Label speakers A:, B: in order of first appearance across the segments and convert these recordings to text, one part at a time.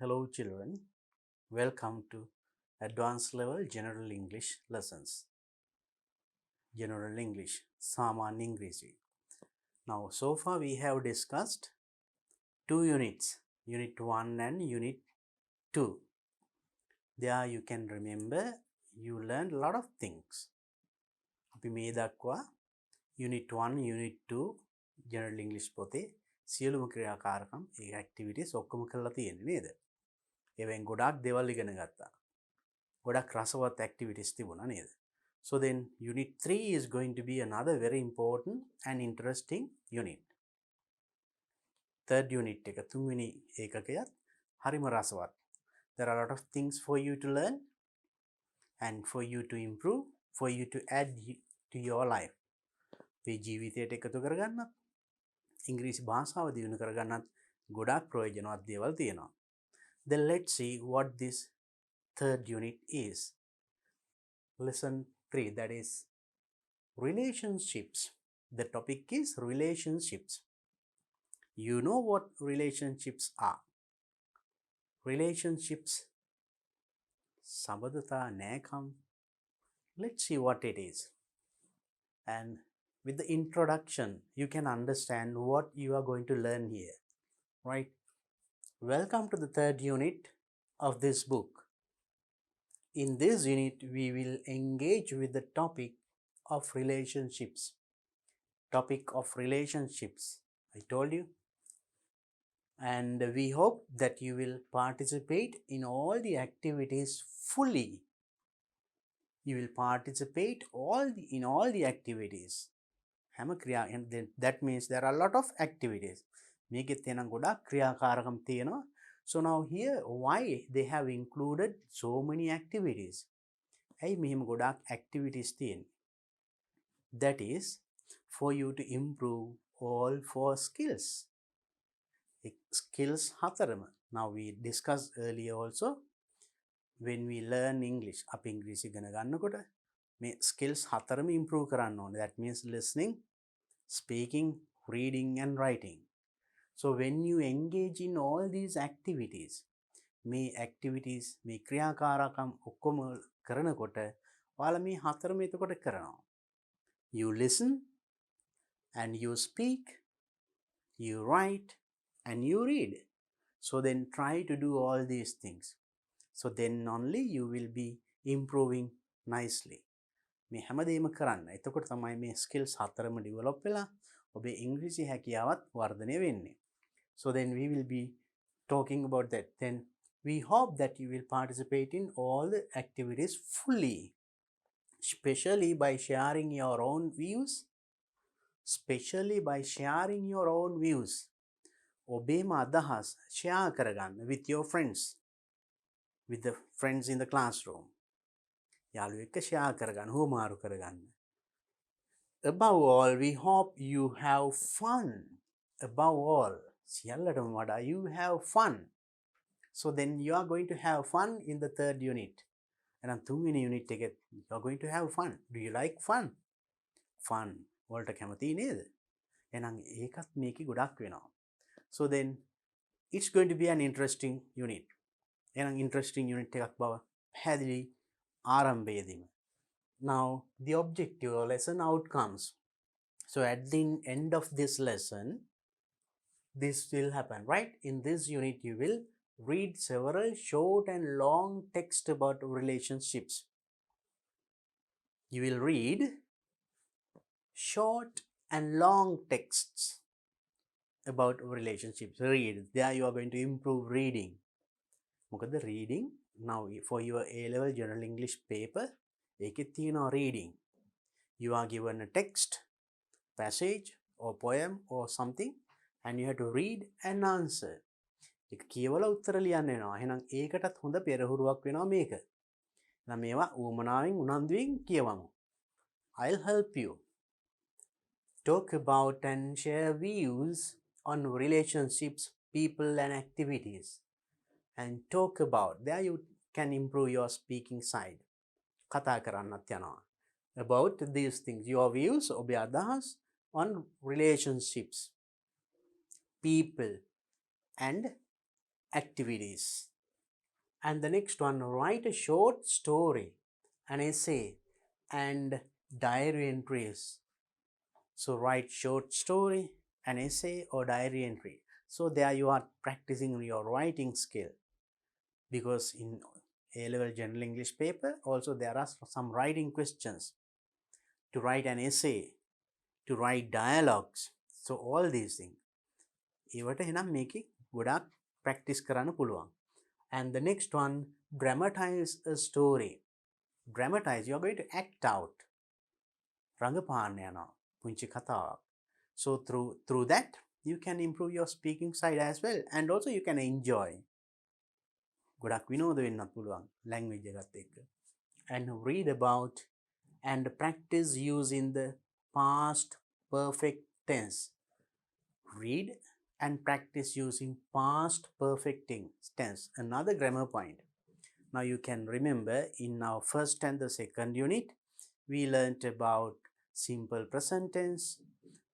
A: Hello children, welcome to Advanced Level General English Lessons. General English, Saman English. Now so far we have discussed two units, Unit 1 and Unit 2. There you can remember you learned a lot of things. අපි මේ දක්වා Unit 1, Unit 2 General English පොතේ සියලුම ක්‍රියාකාරකම් ඒ activities ඔක්කොම කරලා තියෙන්නේ නේද? ඒවෙන් ගොඩක් දේවල් ඉගෙන ගත්තා. ගොඩක් රසවත් activities තිබුණා නේද? So then Unit 3 is going to be another very important and interesting unit. Third unit එක තුන්වෙනි ඒකකයත් හරිම රසවත්. There are a lot of things for you to learn and for you to improve, for you to add to your life. මේ ජීවිතයට එකතු කරගන්නත් ඉංග්‍රීසි භාෂාව දියුණු කරගන්නත් ගොඩක් ප්‍රයෝජනවත් දේවල් තියෙනවා. Then let's see what this third unit is. Lesson 3, that is relationships. The topic is relationships. You know what relationships are. Relationships, සබඳතා නෑකම්. Let's see what it is. And with the introduction, you can understand what you are going to learn here, right? Welcome to the third unit of this book. In this unit, we will engage with the topic of relationships. Topic of relationships, I told you. And we hope that you will participate in all the activities fully. You will participate in all the activities. And that means there are a lot of activities. So now here, why they have included so many activities? Activities. That is for you to improve all 4 skills. Skills hatarama. Now we discussed earlier also, when we learn English, අපි ඉංග්‍රීසි ඉගෙන ගන්නකොට මේ skills හතරම improve කරන්න ඕනේ. That means listening, speaking, reading and writing. So when you engage in all these activities, මේ ක්‍රියාකාරකම් ඔක්කොම කරනකොට ඔයාලා මේ හතරම එතකොට කරනවා. You listen and you speak, you write and you read. So then try to do all these things. So then only you will be improving nicely. මේ හැමදේම කරන්න. එතකොට තමයි මේ skills හතරම develop වෙලා ඔබේ ඉංග්‍රීසි හැකියාවත් වර්ධනය වෙන්නේ. So then we will be talking about that. Then we hope that you will participate in all the activities fully, especially by sharing your own views. Especially by sharing your own views. ඔබේම අදහස් share කරගන්න with your friends. With the friends in the classroom. යාළුවෝ එක්ක share කරගන්න, හුවමාරු කරගන්න. Above all, we hope you have fun. Above all, සියල්ලටම වඩා you have fun. So then you are going to have fun in the third unit. එහෙනම් තුන්වෙනි unit එකේ you are going to have fun. Do you like fun? Fun. වලට කැමති නේද? එහෙනම් ඒකත් මේකේ ගොඩක් වෙනවා. So then it's going to be an interesting unit. An interesting unit එකක් බව පැහැදිලි ආරම්භයේදීම. Now the objective or lesson outcomes. So at the end of this lesson, this will happen, right? In this unit you will read several short and long text about relationships. You will read short and long texts about relationships. Read. There you are going to improve reading. මොකද reading, now for your A-level general English paper, ඒකෙත් තියෙනවා reading. You are given a text, passage or poem or something and you have to read and answer. ඒක කියවලා උත්තර ලියන්න වෙනවා. එහෙනම් ඒකටත් හොඳ පෙරහුරුවක් වෙනවා මේක. එහෙනම් මේවා උවමනාවෙන් උනන්දුවෙන් කියවමු. I'll help you. Talk about and share views on relationships, people and activities. And talk about, there you can improve your speaking side. කතා කරන්නත් යනවා. About these things, your views, ඔබේ අදහස් on relationships, people and activities. And the next one, write a short story, an essay, and diary entries. So write short story, an essay, or diary entry. So there you are practicing your writing skill, because in A-level general English paper also there are some writing questions to write an essay, to write dialogues. So all these things. ඒවට එනම් මේකේ ගොඩාක් practice කරන්න පුළුවන්. And the next one, dramatize a story. Dramatize, you are going to act out. රඟපාන්න යනවා පුංචි කතාවක්. So through that you can improve your speaking side as well, and also you can enjoy. ගොඩක් විනෝද වෙන්නත් පුළුවන් language එකත් එක්ක. And read about and practice using the past perfect tense. Read and practice using past perfect tense. Another grammar point. Now you can remember in our first and the second unit, we learnt about simple present tense,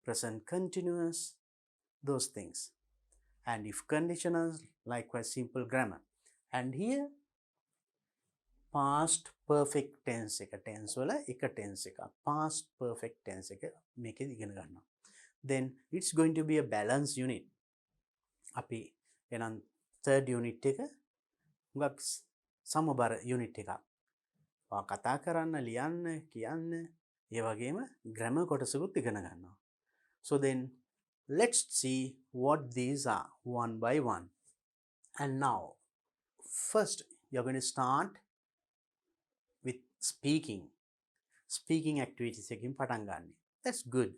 A: present continuous, those things. And if conditionals, likewise simple grammar. And here, past perfect tense එක tense වල එක tense එක past perfect tense එක මේකෙදි ඉගෙන ගන්නවා. Then it's going to be a balanced unit. අපි එනම් third unit එක හුඟක් සමබර unit එකක්. කතා කරන්න, ලියන්න, කියන්න, ඒ වගේම grammar කොටසකුත් ඉගෙන ගන්නවා. So then let's see what these are one by one. And now first you're going to start with speaking activities එකකින් පටන් ගන්න. That's good.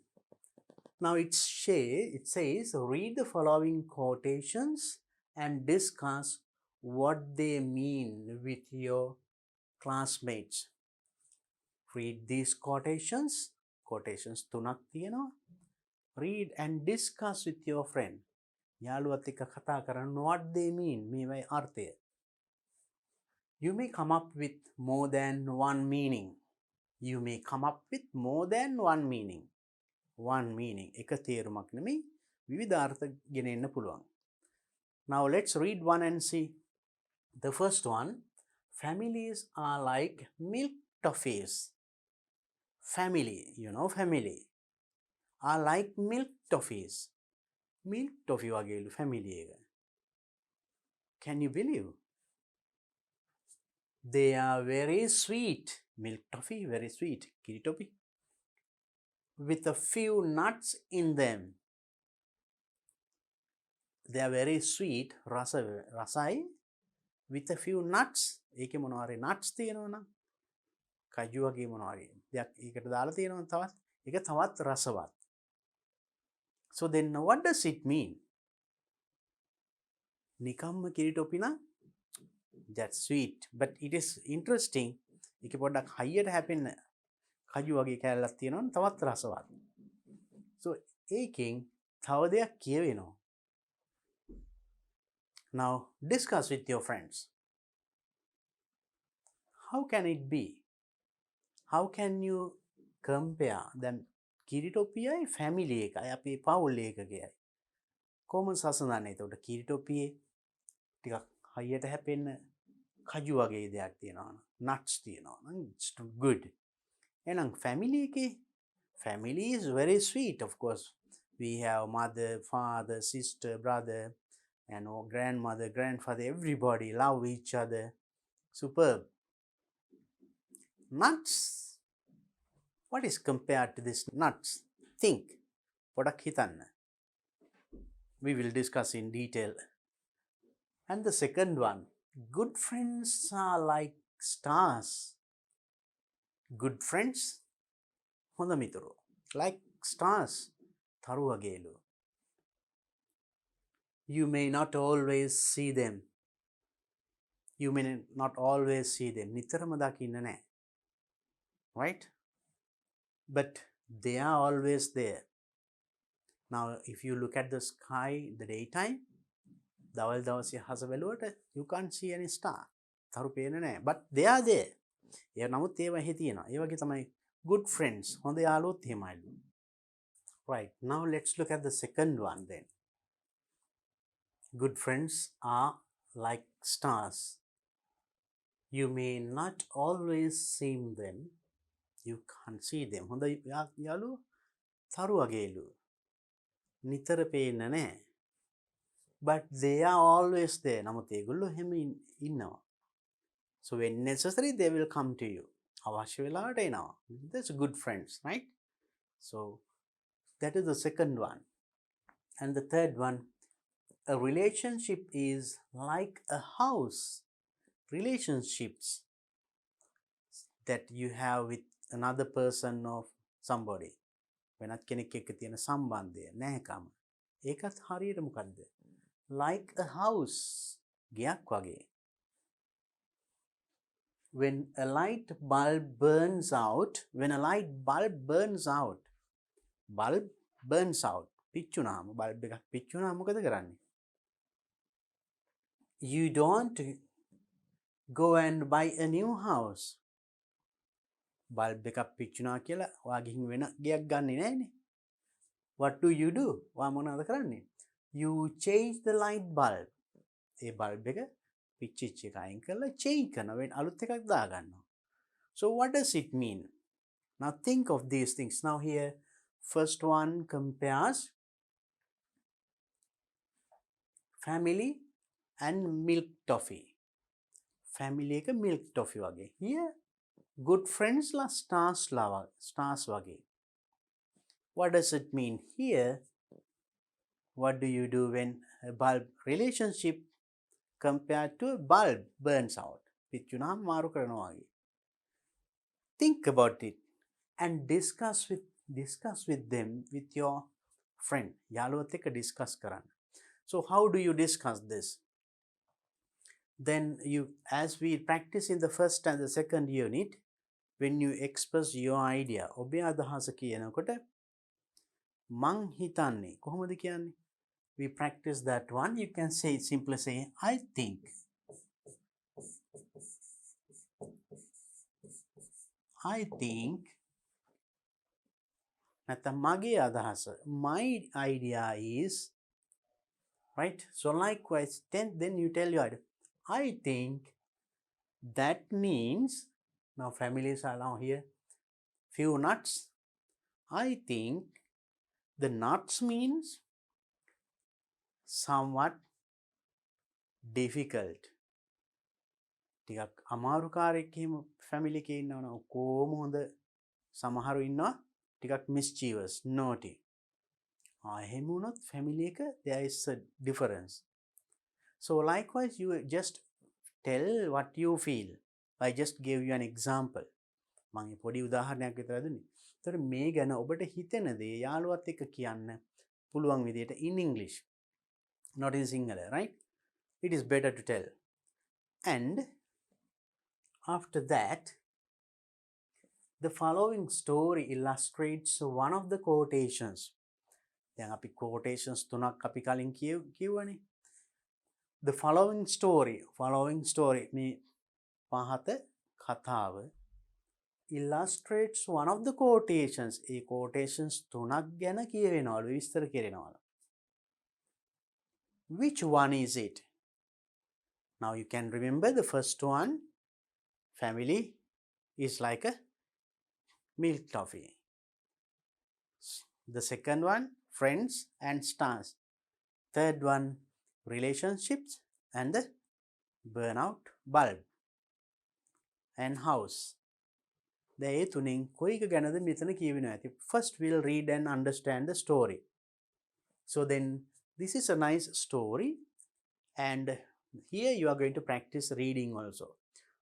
A: Now it says read the following quotations and discuss what they mean with your classmates. Read these quotations තුනක් තියෙනවා. Read and discuss with your friend. යාළුවත් එක්ක කතා කරන්න what they mean, මේවයි අර්ථය. You may come up with more than one meaning. You may come up with more than one meaning. One meaning. එක තේරුමක් නෙමෙයි, විවිධ අර්ථ ගෙන එන්න පුළුවන්. Now let's read one and see. The first one, families are like milk toffees. Family, you know family, are like milk toffees. Milk toffee වගේලු family එක. Can you believe? They are very sweet. Milk toffee, very sweet. Kiri toffee. With a few nuts in them. They are very sweet. රසයි. With a few nuts. ඒකේ මොනවාරි nuts තියෙනවනම් කජු වගේ මොනවාරි දෙයක් ඒකට දාලා තියෙනවා තවත්. ඒක තවත් රසවත්. So then what does it mean? නිකම්ම කිරි ටොපි නම් that's sweet, but it is interesting. ඒක පොඩ්ඩක් හයියට හැපෙන්න කජු වගේ කැලලක් තියෙනවා තවත් රසවත්. So ඒකෙන් තව දෙයක් කියවෙනවා. Now discuss with your friends. How can it be? How can you compare them? කිරි ටොපියයි family එකයි අපේ පවුල් එකකයි. කොහොමද සසඳන්නේ? එතකොට කිරි ටොපියේ ටිකක් හයියට හැපෙන්න කජු වගේ දෙයක් තියෙනවා. nuts තියෙනවා. It's good. එහෙනම් family එකේ family is very sweet, of course. We have mother, father, sister, brother, and grandmother, grandfather, everybody love each other. Superb. Nuts. What is compared to this nuts? Think. පොඩක් හිතන්න. We will discuss in detail. And the second one, good friends are like stars. Good friends, හොඳ මිතුරෝ, like stars, තරු වගේලු. You may not always see them. You may not always see them. නිතරම දකින්න නැහැ. Right? But they are always there. Now, if you look at the sky in the daytime, දවල් දවසේ හස බැලුවට you can't see any star. තරු පේන්නේ නැහැ. But they are there. ඒ නමුත් ඒව එහි තියෙනවා. ඒ වගේ තමයි good friends. හොඳ යාළුවොත් එහෙමයිලු. Right. Now let's look at the second one then. Good friends are like stars. You may not always see them. You can't see them. හොඳ යාළුවෝ තරු වගේලු. නිතර පේන්න නෑ. But they are always there. නමුත් ඒගොල්ලෝ හැම ඉන්නවා. So when necessary, they will come to you. අවශ්‍ය වෙලාවට එනවා. That's good friends, right? So that is the second one. And the third one, a relationship is like a house. Relationships that you have with another person or somebody. වෙනත් කෙනෙක් එක්ක තියෙන සම්බන්ධය නැහැකම. ඒකත් හරියට මොකද්ද? Like a house. ගයක් වගේ. When a light bulb burns out, bulb burns out, පිච්චුනාම bulb එකක් පිච්චුනාම මොකද කරන්නේ? You don't go and buy a new house. bulb එකක් පිච්චුනා කියලා ඔයා ගිහින් වෙන ගයක් ගන්නෙ නෑනේ. What do? ඔයා මොනවද කරන්නේ? You change the light bulb. A bulb එක පිච්චිච්ච එක අයින් කරලා change කරනවා. වෙන අලුත් එකක් දාගන්නවා. So what does it mean? Now think of these things. Now here, first one compares family and milk toffee. Family එක milk toffee වගේ. Here, good friends la stars වගේ. What does it mean? Here, what do you do when a bulb relationship compared to a bulb burns out? පිච්චුනාම මාරු කරනවා වගේ. Think about it and discuss with them, with your friend. යාළුවත් එක්ක discuss කරන්න. So how do you discuss this? Then as we practice in the first and the second unit, when you express your idea, ඔබේ අදහස කියනකොට මං හිතන්නේ කොහොමද කියන්නේ? We practice that one. You can simply say, I think. නැත්නම් මගේ අදහස. My idea is, right? So likewise, then you tell your idea. I think that means, now families are now here, few nuts. I think the nuts means somewhat difficult. ටිකක් අමාරු කාර්යයක් එහෙම family එකේ ඉන්නවනේ ඔක්කොම හොඳ සමහරු ඉන්නවා ටිකක් mischievous, naughty. එහෙම වුණොත් family එක there is a difference. So likewise, you just tell what you feel. I just gave you an example. මම පොඩි උදාහරණයක් විතර දුන්නේ. ඒතර මේ ගැන ඔබට හිතෙන දේ යාළුවත් එක්ක කියන්න පුළුවන් විදිහට in English, not in Sinhala, right? It is better to tell. And after that, the following story illustrates one of the quotations. දැන් අපි quotations තුනක් අපි කලින් කියවනේ. The following story මේ පහත කතාව illustrates one of the quotations. A quotations තුනක් ගැන කියවෙනවලු, විස්තර කරනවලු. Which one is it? Now you can remember the first one, family is like a milk toffee. The second one, friends and stars. Third one, relationships and the burnout bulb and house. The තුنين කොයික ගැනද මෙතන කියවෙනවා ඇති. First we'll read and understand the story. So then this is a nice story, and here you are going to practice reading also.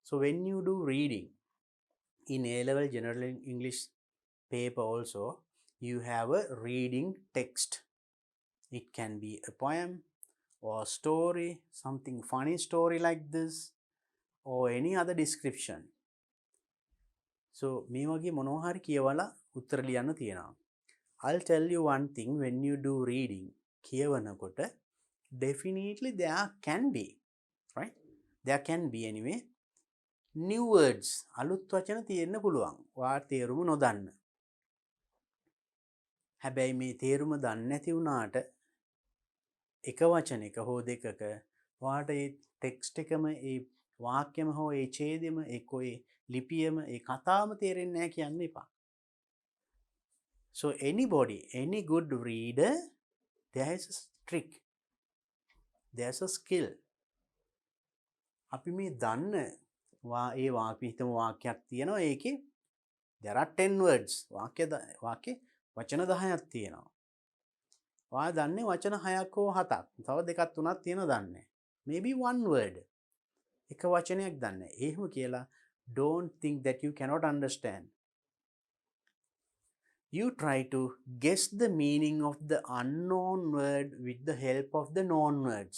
A: So when you do reading in A-level general English paper also, you have a reading text. It can be a poem or a story, something funny story like this, or any other description. So මේ වගේ මොනවා හරි කියවලා උත්තර ලියන්න තියෙනවා. I'll tell you one thing, when you do reading, කියවනකොට definitely there can be, right? There can be anyway new words, අලුත් වචන තියෙන්න පුළුවන්. ඔයා තේරුම නොදන්න. හැබැයි මේ තේරුම දන්නේ නැති වුණාට එක වචනයක හෝ දෙකක ඔයාට ඒ ටෙක්ස්ට් එකම ඒ වාක්‍යම හෝ ඒ ඡේදෙම එක්කෝ ඒ ලිපියම ඒ කතාවම තේරෙන්නේ නැහැ කියන්න එපා. So anybody, any good reader, there is a trick. There's a skill. අපි මේ දන්න ඒ හිතමු වාක්‍යයක් තියෙනවා ඒකේ there are 10 words. වාක්‍ය වචන 10ක් තියෙනවා. ඔයා දන්නේ වචන 6ක් හෝ 7ක්. තව දෙකක් තුනක් තියෙනවා දන්නේ. Maybe one word. එක වචනයක් දන්නේ. එහෙම කියලා don't think that you cannot understand. You try to guess the meaning of the unknown word with the help of the known words.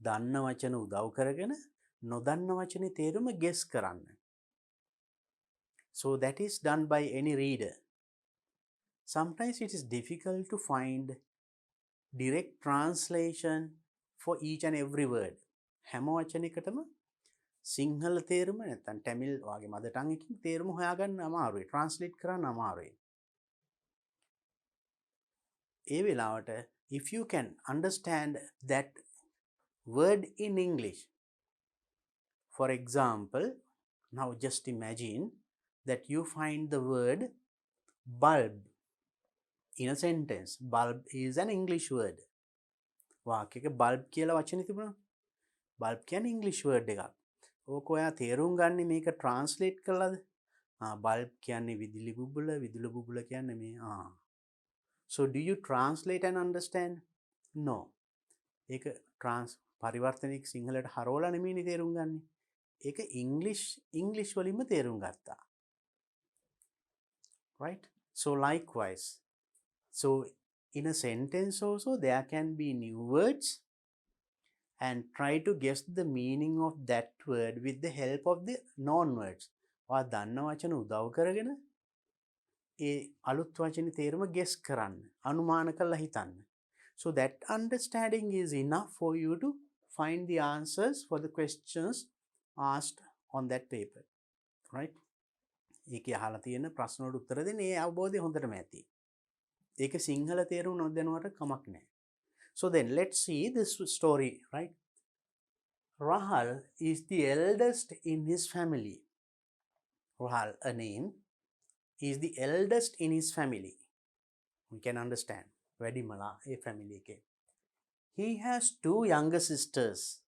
A: දන්න වචන උදව් කරගෙන නොදන්න වචනේ තේරුම guess කරන්න. So that is done by any reader. Sometimes it is difficult to find direct translation for each and every word. හැම වචනයකටම සිංහල තේරුම නැත්නම් තමිල් වගේ මදර් ටංග් එකකින් තේරුම හොයාගන්න අමාරුයි. translate කරන්න අමාරුයි. ඒ වෙලාවට if you can understand that word in English, for example, now just imagine that you find the word bulb in a sentence. Bulb is an English word. වාක්‍යයක bulb කියලා වචනේ තිබුණා. bulb කියන්නේ English word එකක්. ඕක ඔයා තේරුම් ගන්න මේක translate කළාද? bulb කියන්නේ විදුලි බුබුල කියන්නේ මේ So do you translate and understand? No. ඒක පරිවර්තනයක සිංහලට හරවලා නෙමෙයිනේ තේරුම් ගන්න. ඒක English වලින්ම තේරුම් ගත්තා. Right? So likewise. So in a sentence also there can be new words and try to guess the meaning of that word with the help of the known words. ඔයා දන්න වචන උදව් කරගෙන ඒ අලුත් වචනේ තේරුම guess කරන්න. අනුමාන කරලා හිතන්න. So that understanding is enough for you to find the answers for the questions asked on that paper. Right? ඒකේ අහලා තියෙන ප්‍රශ්න වලට උත්තර දෙන්න ඒ අවබෝධය හොඳටම ඇති. ඒක සිංහල තේරුම නොදැනුවට කමක් නැහැ. So then let's see this story, right? Rahul is the eldest in his family. Rahul, a name, is the eldest in his family. We can understand. Vedimala, a family. He has two younger sisters.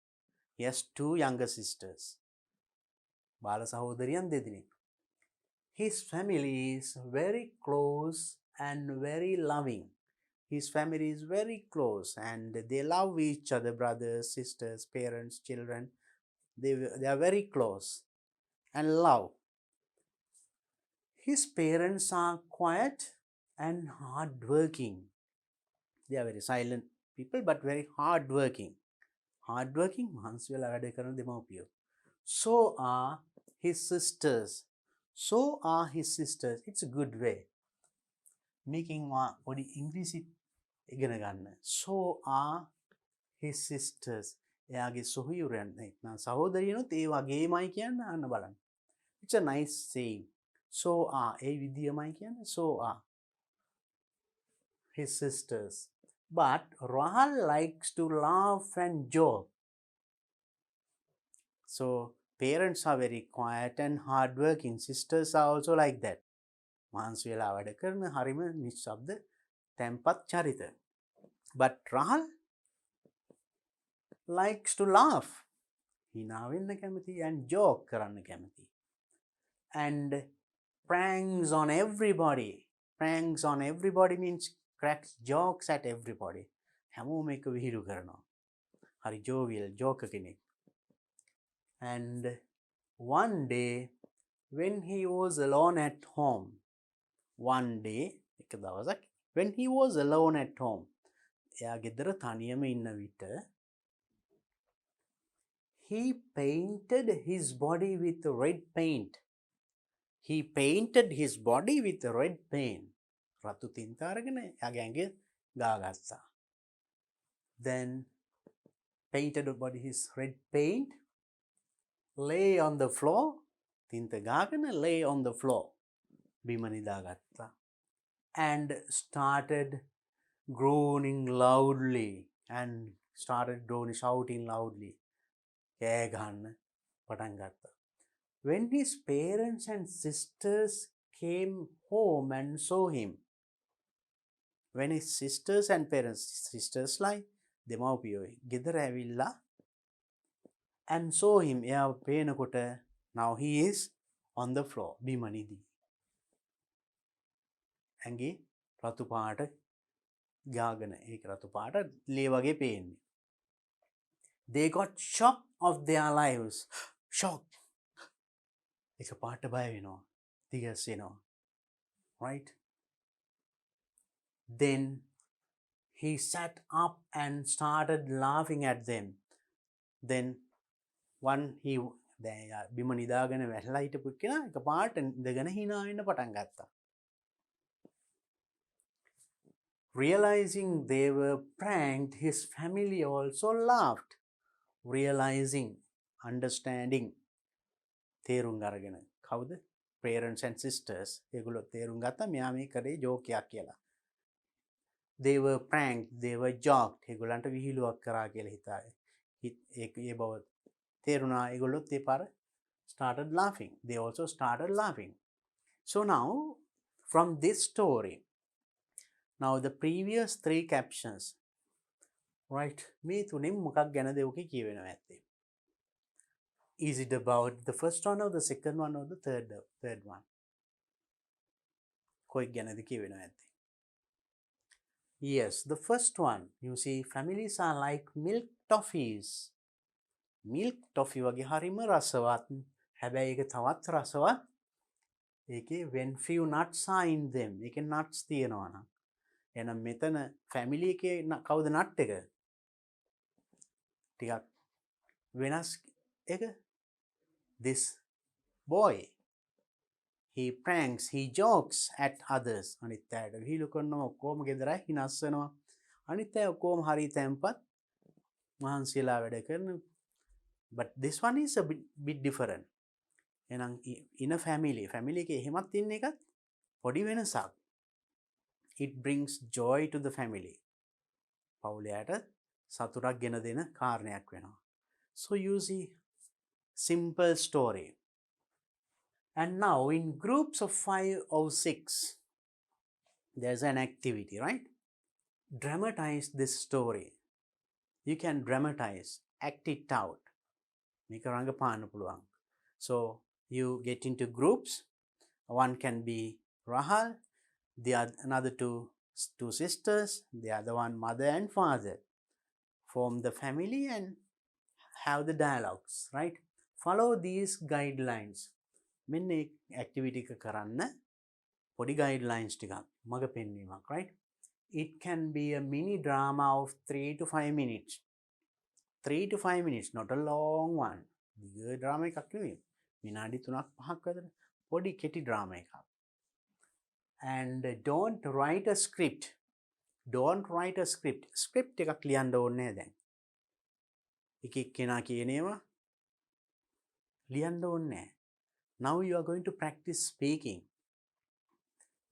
A: Bala sahodariyan dedine. His family is very close and very loving. His family is very close and they love each other, brothers, sisters, parents, children. They are very close and love. His parents are quiet and hardworking. They are very silent people but very hardworking. Hardworking, mahanswela වැඩ කරන දෙමව්පියෝ. So are his sisters. It's a good way. Making podi ඉංග්‍රීසි ඉගෙන ගන්න. So are his sisters. එයාගේ සොහොයුරයන් නැත්නම් සහෝදරියනොත් ඒ වගේමයි කියන්න අන්න බලන්න. It's a nice saying. So are ඒ විදියමයි කියන්න. So are his sisters. But Rahul likes to laugh and joke. So parents are very quiet and hardworking. Sisters are also like that. මහන්සි වෙලා වැඩ කරන හරිම නිශ්ශබ්ද තැම්පත් චරිත. But Rahul likes to laugh. hina වෙන්න කැමති and joke කරන්න කැමති. And pranks on everybody. Pranks on everybody means cracks jokes at everybody. හැමෝම එක විහිළු කරනවා. හරි jovial joke කෙනෙක්. And one day when he was alone at home, එක දවසක් when he was alone at home, එයා ගෙදර තනියම ඉන්න විට he painted his body with red paint. රතු තින්ත අරගෙන එයාගේ ඇඟේ ගාගත්තා. Then painted body his red paint, lay on the floor, තින්ත ගාගෙන lay on the floor, බිම නිදාගත්තා. And started groaning loudly and shouting loudly. කෑ ගහන්න පටන් ගත්තා. When his parents and sisters came home and saw him, when his sisters and parents, sisters like දෙමව්පියෝ ගෙදර ඇවිල්ලා and saw him, එයා පේනකොට now he is on the floor, බිම නිදි. ඇඟේ රතු පාට ගාගෙන ඒක රතු පාට ලේ වගේ පේන්නේ. They got shocked of their lives. Shocked. එක පාට බය වෙනවා. දිගැස්සෙනවා. Right? Then he sat up and started laughing at them. Then he බිම නිදාගෙන වැටලා හිටපු කෙනා එක පාට ඉඳගෙන hina වෙන්න පටන් ගත්තා. Realizing they were pranked, his family also laughed. Realizing, understanding, තේරුම් අරගෙන කවුද? Parents and sisters. ඒගොල්ලෝ තේරුම් ගත්තා මෙයා මේ කරේ ජෝක් එකක් කියලා. They were pranked, they were joked. ඒගොල්ලන්ට විහිළුවක් කරා කියලා හිතාවේ. ඒ බව තේරුණා. ඒගොල්ලොත් ඒ පාර started laughing. They also started laughing. So now, from this story, now the previous 3 captions, right? මේ තුනෙන් මොකක් ගැනද ඔකේ කියවෙනවා ඇත්තේ? Is it about the first one or the second one or the third one? කොයි ගැනද කියවෙනවා ඇත්තේ? Yes, the first one. You see, families are like milk toffees. Milk toffee වගේ හරිම රසවත්. හැබැයි ඒක තවත් රසවත්. ඒකේ when few nuts are in them. ඒකේ nuts තියෙනවා නම්. එහෙනම් මෙතන family එකේ කවුද nut එක? ටිකක් වෙනස් එක. This boy, he pranks, he jokes at others. අනිත් අයට විහිළු කරනවා, ඔක්කොම ගෙදරයි හිනස් වෙනවා. අනිත් අය ඔක්කොම හරි තැම්පත් මහන්සියලා වැඩ කරන. But this one is a bit different. එහෙනම් in a family එකේ එහෙමත් ඉන්න එකත් පොඩි වෙනසක්. It brings joy to the family. පවුලයට සතුටක් ගෙන දෙන කාරණයක් වෙනවා. So you see, simple story. And now in groups of 5 or 6, there's an activity, right? Dramatize this story. You can dramatize, act it out. මේක රංගපාන්න පුළුවන්. So you get into groups. One can be Rahal, another two sisters, the other one mother and father. Form the family and have the dialogues, right? Follow these guidelines. මෙන්න activity එක කරන්න පොඩි guidelines ටිකක් මග පෙන්වීමක්, right? It can be a mini drama of 3 to 5 minutes. 3 to 5 minutes, not a long one. දිග drama එකක් නෙවෙයි. විනාඩි 3ක් 5ක් විතර පොඩි කෙටි drama එකක්. And don't write a script. Don't write a script. Script එකක් ලියන්න ඕනේ නැහැ දැන්. එක එක්කෙනා කියන ඒවා ලියන්න ඕනේ නැහැ. Now you are going to practice speaking.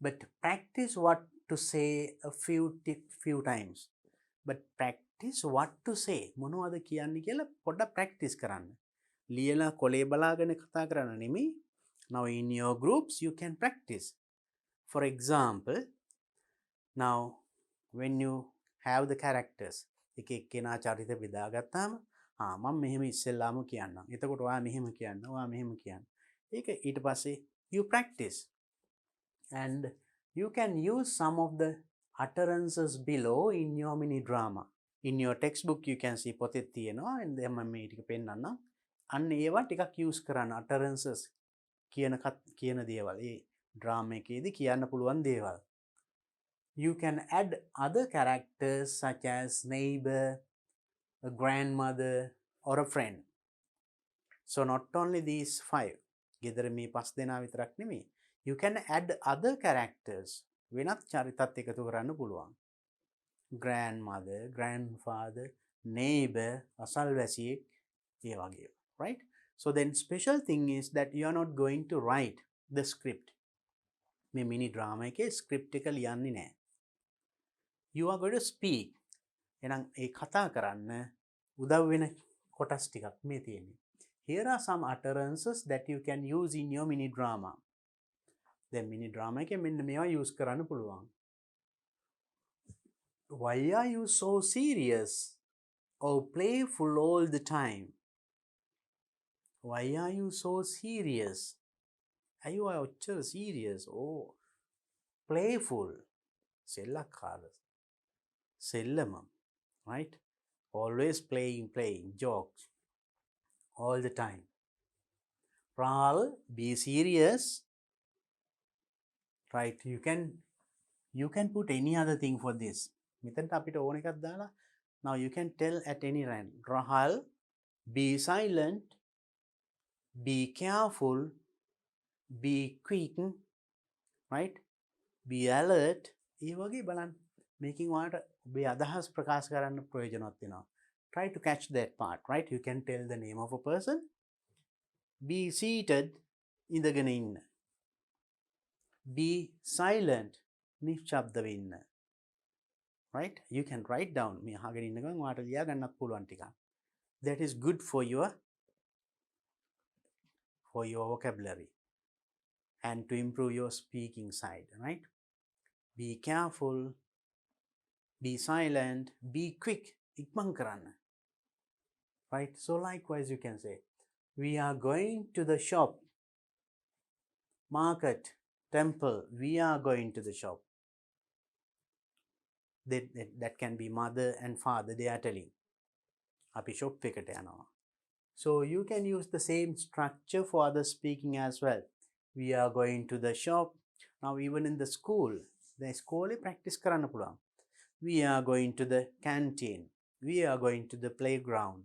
A: But practice what to say a few times. But practice what to say. මොනවද කියන්නේ කියලා පොඩ්ඩක් practice කරන්න. ලියලා කොලේ බලාගෙන කතා කරන්න නෙමෙයි. Now in your groups you can practice. For example, now when you have the characters, එක එක්කෙනා චරිත බෙදාගත්තාම මම මෙහෙම ඉස්සෙල්ලාම කියන්නම්. එතකොට ඔයා මෙහෙම කියන්න, ඔයා මෙහෙම කියන්න. ඒක ඊට පස්සේ you practice. And you can use some of the utterances below in your mini drama. In your textbook you can see පොතේ තියෙනවා. and then මම මේ ටික පෙන්නන්නම්. අන්න ඒවා ටිකක් use කරන්න utterances කියන දේවල්. ඒ drama එකේදී කියන්න පුළුවන් දේවල්. You can add other characters such as neighbor, a grandmother or a friend. So not only these 5. ගෙදර මේ 5 දෙනා විතරක් නෙමෙයි. You can add other characters. වෙනත් චරිතත් එකතු කරන්න පුළුවන්. Grandmother, grandfather, neighbor, අසල්වැසියෙක් ඒ වගේ. Right? So then special thing is that you are not going to write the script. මේ mini drama එකේ script එක ලියන්නේ නැහැ. You are going to speak. එහෙනම් ඒ කතා කරන්න උදව් වෙන කොටස් ටිකක් මේ තියෙන්නේ. Here are some utterances that you can use in your mini drama. The mini drama එකේ මෙන්න මේවා use කරන්න පුළුවන්. Why are you so serious or playful all the time? Why are you so serious? Are you serious? Oh, playful. Sellakara. Sellamam. Right? Always playing, jokes. All the time. Rahal, be serious. Right? You can put any other thing for this. මෙතනට අපිට ඕන එකක් දාලා now you can tell at any rand. Rahal, be silent, be careful, be quick, right? Be alert. ඒ වගේ බලන්න. මේකින් ඔයාලට ඔබේ අදහස් ප්‍රකාශ කරන්න ප්‍රයෝජනවත් වෙනවා. Try to catch that part, right? You can tell the name of a person. Be seated, ඉඳගෙන ඉන්න. Be silent, නිශ්ශබ්දව ඉන්න. Right? You can write down. මේ අහගෙන ඉන්න ගමන් ඔයාලට ලියා ගන්නත් පුළුවන් ටිකක්. That is good for your vocabulary and to improve your speaking side, right? Be careful, be silent, be quick. ඉක්මන් කරන්න. Right? So likewise you can say, we are going to the shop, market, temple. We are going to the shop. That can be mother and father, they are telling. අපි shop එකට යනවා. So you can use the same structure for other speaking as well. We are going to the shop. Now even in the school, practice කරන්න පුළුවන්. We are going to the canteen. We are going to the playground.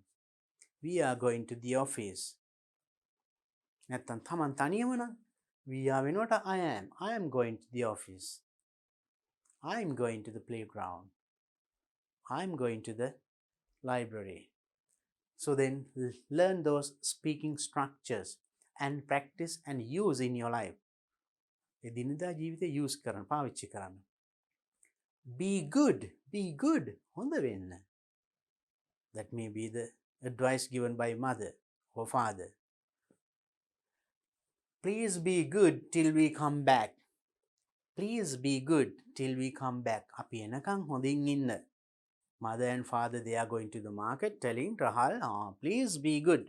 A: We are going to the office. නැත්තම් තමන් තනියම නම් we are වෙනකොට I am going to the office. I am going to the playground. I am going to the library. So then learn those speaking structures and practice and use in your life. එදිනෙදා ජීවිතේ use කරන්න, පාවිච්චි කරන්න. Be good. හොඳ වෙන්න. That may be the advice given by mother or father. Please be good till we come back. Please be good till we come back. අපි එනකන් හොඳින් ඉන්න. Mother and father, they are going to the market telling Rahal, please be good.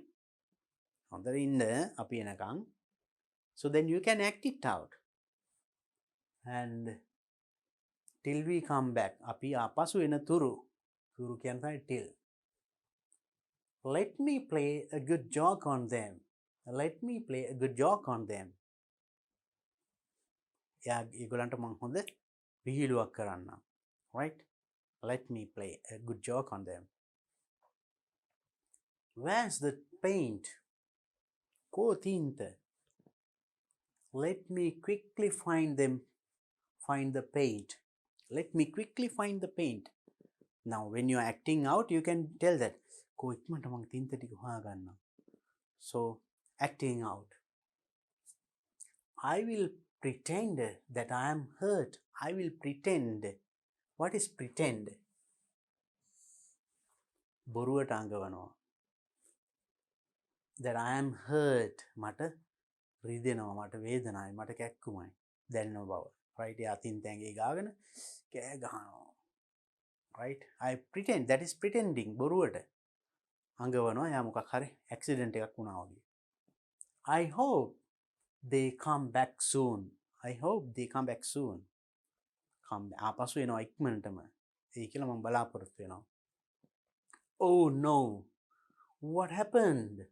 A: හොඳට ඉන්න අපි එනකන්. So then you can act it out. And till we come back. අපි ආපසු එන තුරු. තුරු කියන්නේ till. Let me play a good joke on them. Let me play a good joke on them. ඒගොල්ලන්ට මම හොඳ විහිළුවක් කරන්න. Right? Let me play a good joke on them. Where's the paint? Ko tinta. Let me quickly find the paint. Let me quickly find the paint. Now when you are acting out, you can tell that. Ko ikmanta manga tinta tika hoyaganna. So acting out. I will pretend that I am hurt. I will pretend. What is pretend? බොරුවට අඟවනවා. That I am hurt. මට රිදෙනවා, මට වේදනයි, මට කැක්කුමයි දැනෙන බව. Right? එයා අතින් තැඟේ ගාගෙන කෑ ගහනවා. Right? I pretend. That is pretending. බොරුවට අඟවනවා. එයා මොකක් හරි accident එකක් වුණා වගේ. I hope they come back soon. I hope they come back soon. ආපසු එනවා ඉක්මනටම. ඒ කියලා මම බලාපොරොත්තු වෙනවා. Oh no. What happened?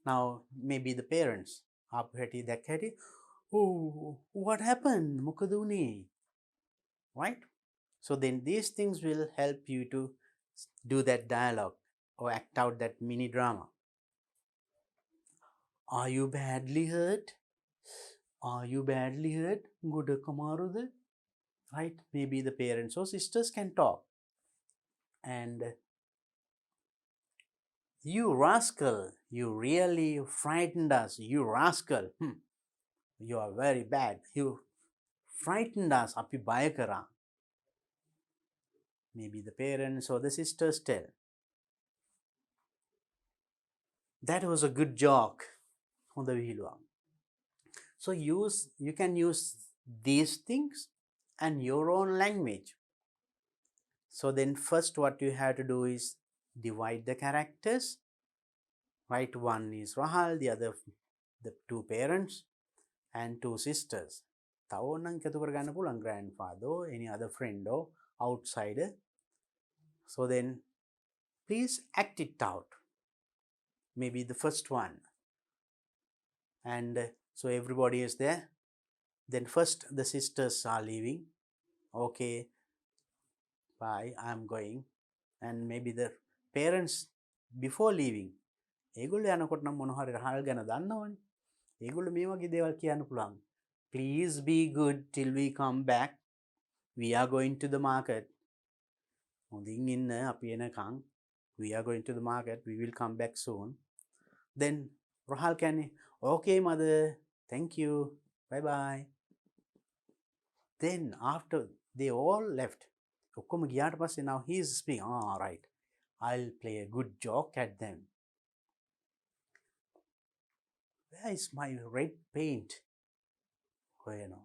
A: Now maybe the parents. ආපු හැටි දැක්ක හැටි. Oh, what happened? මොකද උනේ? Right? So then these things will help you to do that dialogue or act out that mini drama. Are you badly hurt? Are you badly hurt? Goda kamaruda? Right? Maybe the parents or sisters can talk. And you rascal, you really frightened us. You rascal. You are very bad. You frightened us. Api baya kara. Maybe the parents or the sisters tell. That was a good joke. හොඳ විහිළුවක්. So you can use these things and your own language. So then first what you have to do is divide the characters. Right, one is Rahal, the other the two parents and two sisters. තව ඕනනම් එකතු කරගන්න පුළුවන් grandfather or any other friend or outsider. So then please act it out. Maybe the first one. And so everybody is there. Then first the sisters are leaving. Okay, bye, I'm going. And maybe the parents before leaving. ඒගොල්ලෝ යනකොට නම් මොන හරි රහල් ගැන දන්නවනේ. ඒගොල්ලෝ මේ වගේ දේවල් කියන්න පුළුවන්. Please be good till we come back. We are going to the market. හොඳින් ඉන්න අපි එනකන්. We are going to the market. We will come back soon. Then Rahal කියන්නේ okay mother, thank you, bye bye. Then after they all left, ඔක්කොම ගියාට පස්සේ now he is speaking. Ah, right, I'll play a good joke at them. Where is my red paint? හොයනවා.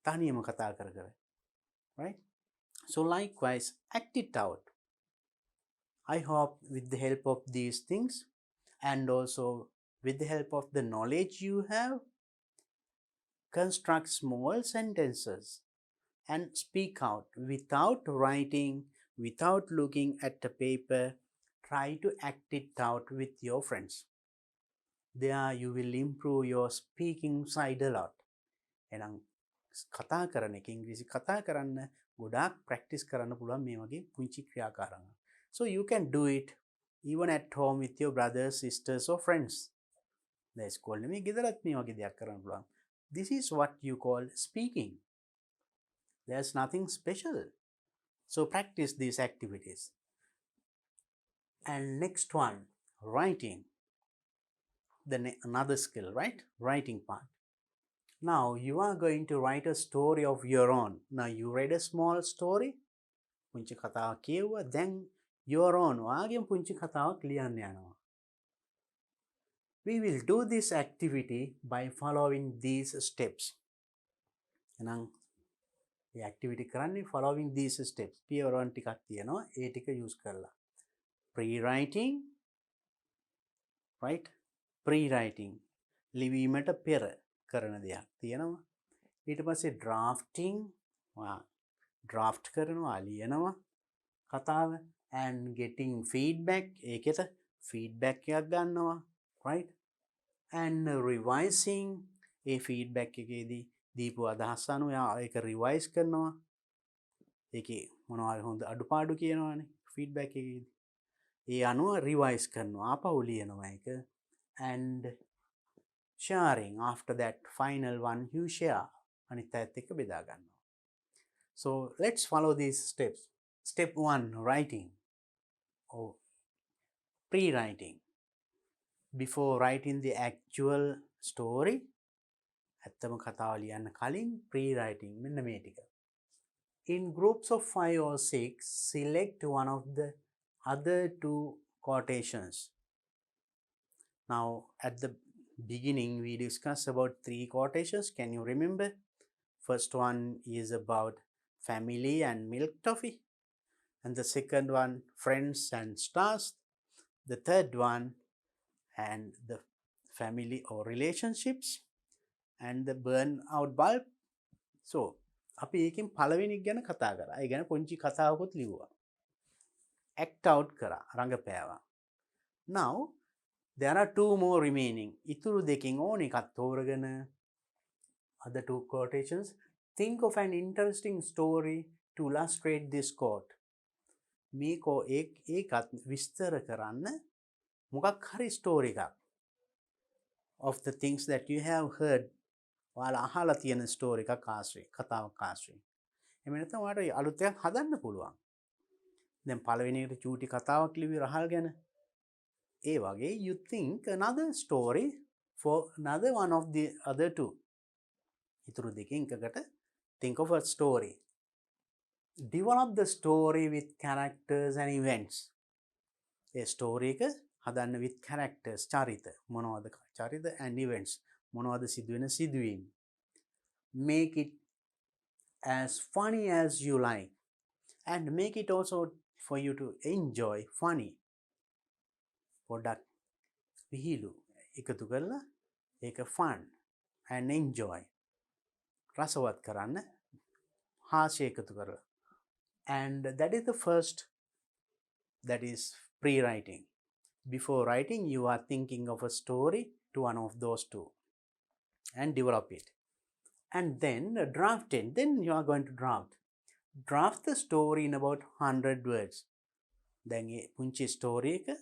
A: තනියම කතා කර කර. Right? So likewise, act it out. I hope with the help of these things and also with the help of the knowledge you have, construct small sentences and speak out without writing, without looking at the paper. Try to act it out with your friends. There you will improve your speaking side a lot. එහෙනම් කතා කරන එක ඉංග්‍රීසි කතා කරන්න ගොඩාක් practice කරන්න පුළුවන් මේ වගේ පුංචි ක්‍රියාකාරකම්. So you can do it even at home with your brothers, sisters or friends. දැන් ස්කෝල් නෙමෙයි ගෙදරත් මේ වගේ දෙයක් කරන්න පුළුවන්. This is what you call speaking. There's nothing special. So practice these activities. And next one, writing. Another skill, right? Writing part. Now you are going to write a story of your own. Now you read a small story. පුංචි කතාවක් කියුවා. Then your own වාගෙන් පුංචි කතාවක් ලියන්න යනවා. We will do this activity by following these steps. එහෙනම් මේ activity කරන්නේ following these steps. P1 ටිකක් තියෙනවා. ඒ ටික use කරලා. Pre-writing, right? Pre-writing. ලිවීමට පෙර කරන දෙයක් තියෙනවා. ඊට පස්සේ drafting, draft කරනවා, ලියනවා කතාව, and getting feedback, ඒකෙට feedback එකක් ගන්නවා, right? And revising, A feedback එකේදී දීපු අදහස් අනුව ඒක revise කරනවා. ඒකේ මොනවා හරි හොඳ අඩුපාඩු කියනවානේ feedback එකේදී. ඒ අනුව revise කරනවා, ආපහු ලියනවා ඒක. And sharing, after that final one you share අනිත් අයත් එක්ක බෙදා ගන්නවා. So let's follow these steps. Step 1, writing or pre-writing. Before writing the actual story, ඇත්තම කතාව ලියන්න කලින් pre-writing මෙන්න මේ ටික. In groups of 5 or 6, select one of the other two quotations. Now at the beginning we discussed about 3 quotations. Can you remember? First one is about family and milk toffee, and the second one friends and stars, the third one and the family or relationships, and the burn out bulb. So අපි ඒකෙන් පළවෙනි ගැන කතා කරා. ඒ ගැන පොන්චි කතාවකුත් ලිව්වා. act out කරා, රංගපෑවා. Now there are 2 more remaining. ඉතුරු දෙකෙන් ඕන එකක් තෝරගෙන other 2 quotations. Think of an interesting story to illustrate this quote. මේකෝ ඒකත් විස්තර කරන්න මොකක් හරි ස්ටෝරි එකක් of the things that you have heard. ඔයාලා අහලා තියෙන ස්ටෝරි එකක් ආශ්‍රේ, කතාවක් ආශ්‍රේ. එහෙම නැත්නම් ඔයාලට අලුත් එකක් හදන්න පුළුවන්. දැන් පළවෙනි එකට චූටි කතාවක් ලිව්වේ රහල් ගැන. ඒ වගේ you think another story for another one of the other 2. ඉතුරු දෙකෙන් එකකට think of a story. Develop the story with characters and events. A story එක හදන්න with characters චරිත මොනවද චරිත and events මොනවද සිදුවෙන සිදුවීම්. Make it as funny as you like and make it also for you to enjoy funny. පොඩක් විහිළු එකතු කරලා ඒක fun and enjoy රසවත් කරන්න හාස්‍ය එකතු කරලා. And that is the first, that is pre-writing. Before writing, you are thinking of a story to one of those two and develop it. And then draft it. Then you are going to draft. Draft the story in about 100 words. Then punchi story එක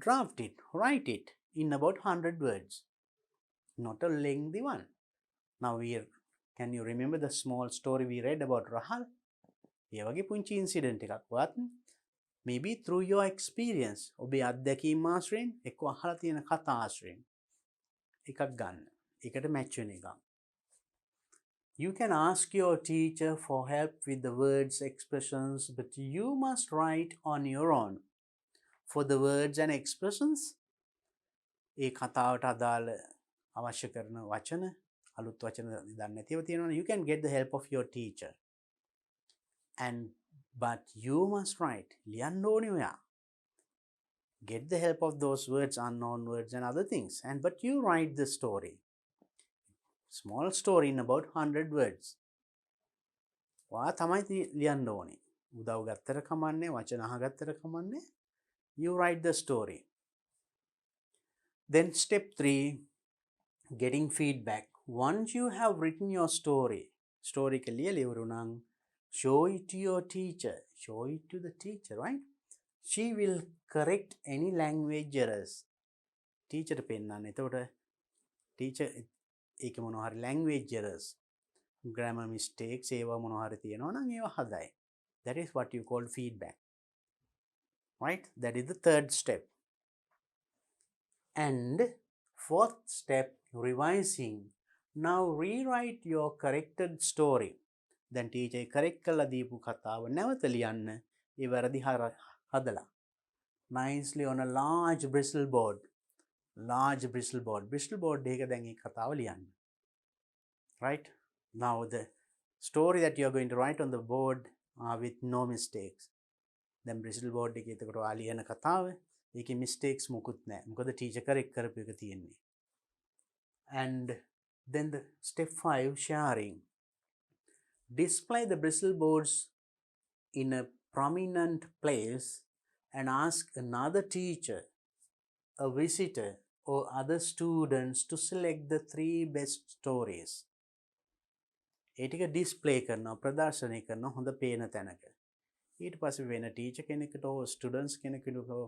A: draft it, write it in about 100 words. Not a lengthy one. Now can you remember the small story we read about Rahal? ඒ වගේ පුංචි incident එකක්වත් maybe through your experience ඔබේ අත්දැකීම් ආශ්‍රයෙන් එක්ක අහලා තියෙන කතා ආශ්‍රයෙන් එකක් ගන්න. ඒකට match වෙන එකක්. You can ask your teacher for help with the words, expressions, but you must write on your own. For the words and expressions, ඒ කතාවට අදාළ අවශ්‍ය කරන වචන අලුත් වචන දන්නේ නැතිව තියෙනවා. You can get the help of your teacher. But you must write. ලියන්න ඕනේ ඔයා. Get the help of those words, unknown words and other things. But you write the story. Small story in about 100 words. ඔයා තමයි ලියන්න ඕනේ. උදව් ගත්තට කමන්නේ, වචන අහගත්තට කමන්නේ. You write the story. Then step 3, getting feedback. Once you have written your story එක ලියලා ඉවරුණා show it to your teacher. Show it to the teacher, right? She will correct any language errors. Teacher පෙන්නන්න. එතකොට teacher ඒක මොනවා හරි language errors, grammar mistakes ඒවා මොනවා හරි තියෙනවා නම් ඒවා හදයි. That is what you call feedback. Right? That is the third step. And fourth step, revising. Now rewrite your corrected story. Then teacher correct කළා දීපු කතාව නැවත ලියන්න ඒ වැරදි හදලා nicely on a large bristle board. Bristle board එක දැන් ඒ කතාව ලියන්න. Right? Now the story that you are going to write on the board with no mistakes. Then bristle board එකේ එතකොට ඔයා ලියන කතාව ඒකේ mistakes මොකුත් නැහැ. මොකද teacher correct කරපු එක තියෙන්නේ. And then the step 5, sharing. Display the bristle boards in a prominent place and ask another teacher, a visitor, or other students to select the 3 best stories. ඒ ටික display කරනවා, ප්‍රදර්ශනය කරනවා හොඳ පේන තැනක. ඊට පස්සේ වෙන teacher කෙනෙකුට හෝ students කෙනෙකුට හෝ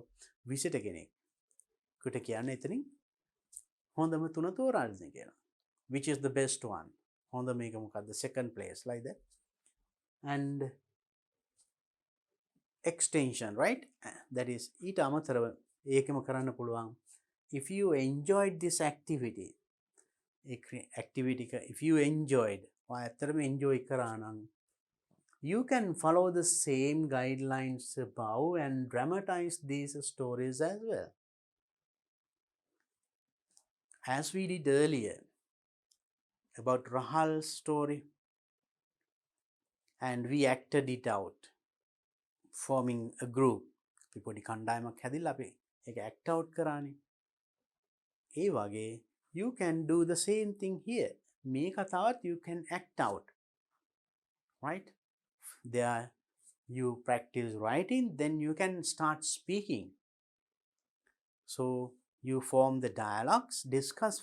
A: visitor කෙනෙකුට කියන්න එතනින් හොඳම 3 තෝරාගන්න කියලා. Which is the best one? හොඳ මේක මොකක්ද? Second place, like that. And extension, right? That is ඊට අමතරව ඒකම කරන්න පුළුවන්. If you enjoyed this activity, if you enjoyed, ඇත්තටම enjoy කරා නම් you can follow the same guidelines above and dramatize these stories as well. As we did earlier about Rahal's story, and we acted it out, forming a group. පොඩි කණ්ඩායමක් හැදිලා අපි ඒක act out කරානේ. ඒ වගේ you can do the same thing here. මේ කතාවත් you can act out. Right? There you practice writing, then you can start speaking. So you form the dialogues, discuss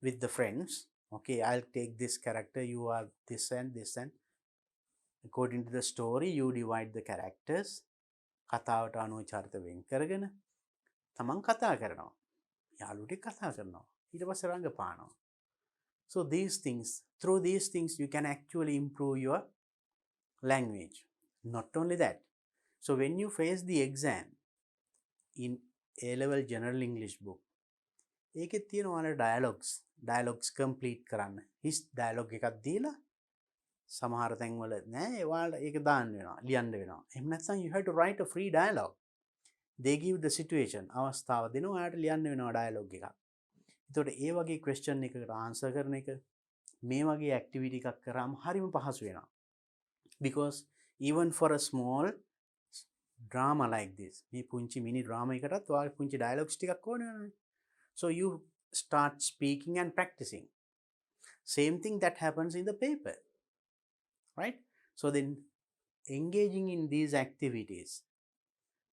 A: with the friends. Okay, I'll take this character, you are this and this, and according to the story you divide the characters. කතාවට අනුව චරිත වෙන් කරගෙන තමන් කතා කරනවා. යාළුවෙක් කතා කරනවා. ඊට පස්සේ රංගපානවා. So through these things you can actually improve your language. Not only that, so when you face the exam in A-level general English book, ඒකෙත් තියෙනවා dialogues complete කරන්න. his dialogue එකක් දීලා සමහර තැන්වල නෑ ඒවාට ඒක දාන්න වෙනවා, ලියන්න වෙනවා. එහෙම නැත්නම් you have to write a free dialogue. they give the situation අවස්ථාව දෙනවා ඔයාට ලියන්න වෙනවා ඩයලොග් එකක්. එතකොට ඒ වගේ question එකකට answer කරන එක මේ වගේ activity එකක් කරාම හරිම පහසු වෙනවා. Because even for a small drama like this, මේ පුංචි mini drama එකටත් ඔයාලා පුංචි dialogues ටිකක් ඕනේ වෙනවනේ. So you start speaking and practicing. Same thing that happens in the paper, right? So then engaging in these activities,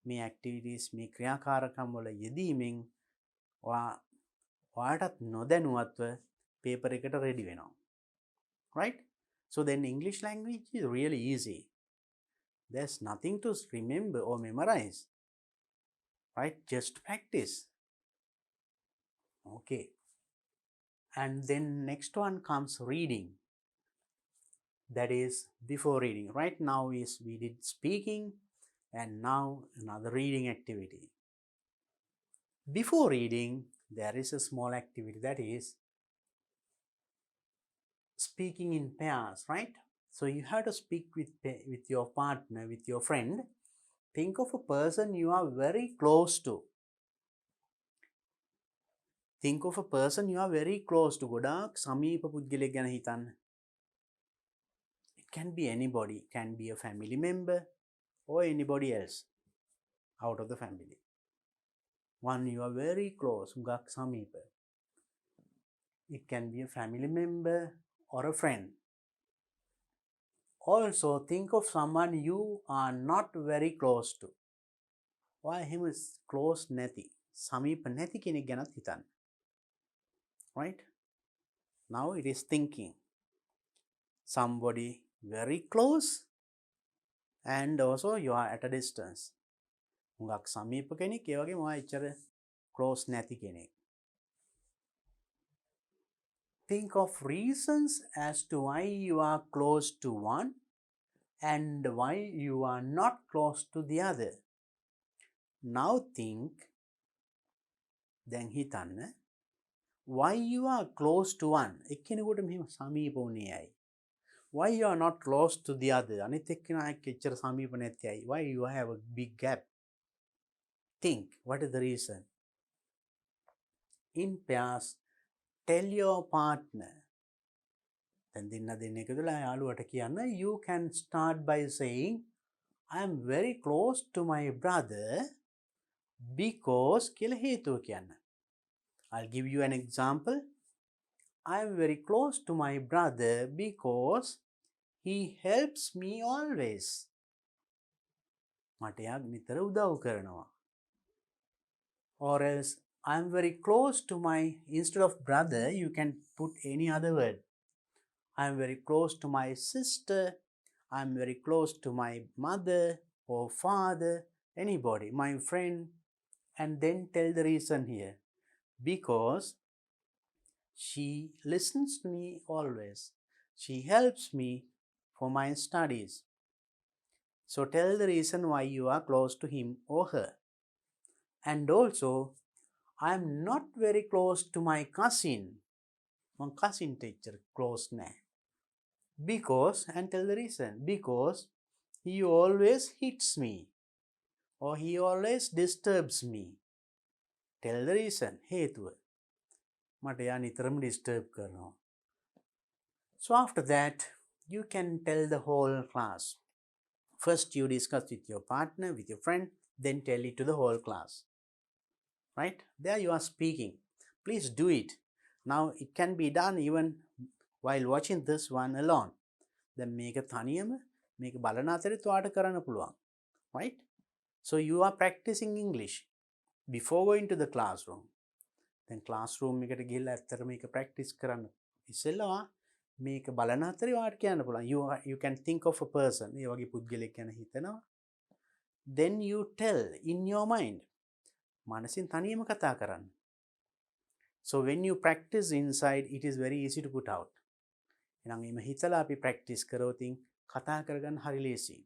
A: මේ activities මේ ක්‍රියාකාරකම් වල යෙදීමෙන් ඔයාටත් නොදැනුවත්ව paper එකට ready වෙනවා, right? So then English language is really easy. There's nothing to remember or memorize, right? Just practice. Okay. And then next one comes reading. That is before reading. Right now we did speaking and now another reading activity. Before reading, there is a small activity, that is speaking in pairs, right? So you have to speak with your partner, with your friend. Think of a person you are very close to. Think of a person you are very close to. ගොඩාක් සමීප පුද්ගලයෙක් ගැන හිතන්න. It can be anybody, can be a family member or anybody else out of the family. One you are very close, හුඟක් සමීප. It can be a family member or a friend. Also think of someone you are not very close to. Why him is close නැති, සමීප නැති කෙනෙක් ගැනත් හිතන්න. Right? Now it is thinking. Somebody very close and also you are at a distance. හුඟක් සමීප කෙනෙක් ඒ වගේම ඔයා එච්චර close නැති කෙනෙක්. Think of reasons as to why you are close to one and why you are not close to the other. Now think, දැන් හිතන්න, why you are close to one. එක්කෙනෙකුට මෙහෙම සමීප වුණේ ඇයි? Why you are not close to the other? අනිත් එක්කෙනා එක්ක එච්චර සමීප නැත්තේ ඇයි? Why you have a big gap? Think, what is the reason? In pairs, tell your partner. Then දෙන්න එකතුලා යාළුවට කියන්න, you can start by saying, I am very close to my brother because කියලා හේතුව කියන්න. I'll give you an example. I am very close to my brother because he helps me always. මට එයා නිතර උදව් කරනවා. Or else, I am very close to my, instead of brother, you can put any other word. I am very close to my sister. I am very close to my mother or father, anybody, my friend. And then tell the reason here. Because she listens to me always. She helps me for my studies. So tell the reason why you are close to him or her. And also, I am not very close to my cousin. My cousin teacher close na. Because, and tell the reason. Because he always hits me. Or he always disturbs me. Tell the reason. හේතුව. මට එයා නිතරම disturb කරනවා. So after that, you can tell the whole class. First you discuss with your partner, with your friend, then tell it to the whole class. Right? There you are speaking. Please do it. Now it can be done even while watching this one alone. Then මේක තනියම මේක බලන අතරේ ඔයාට කරන්න පුළුවන්. Right? So you are practicing English before going to the classroom. Then classroom එකට ගිහිල්ලා ඇත්තට මේක practice කරන්න. ඉස්සෙල්ලා මේක බලන අතරේ ඔයාට කියන්න පුළුවන්. You can think of a person. ඒ වගේ පුද්ගලෙක් ගැන හිතනවා. Then you tell in your mind. මනසින් තනියම කතා කරන්න. So when you practice inside, it is very easy to put out. එහෙනම් එimhe හිතලා අපි practice කරොතින් කතා කරගන්න හරි ලේසියි.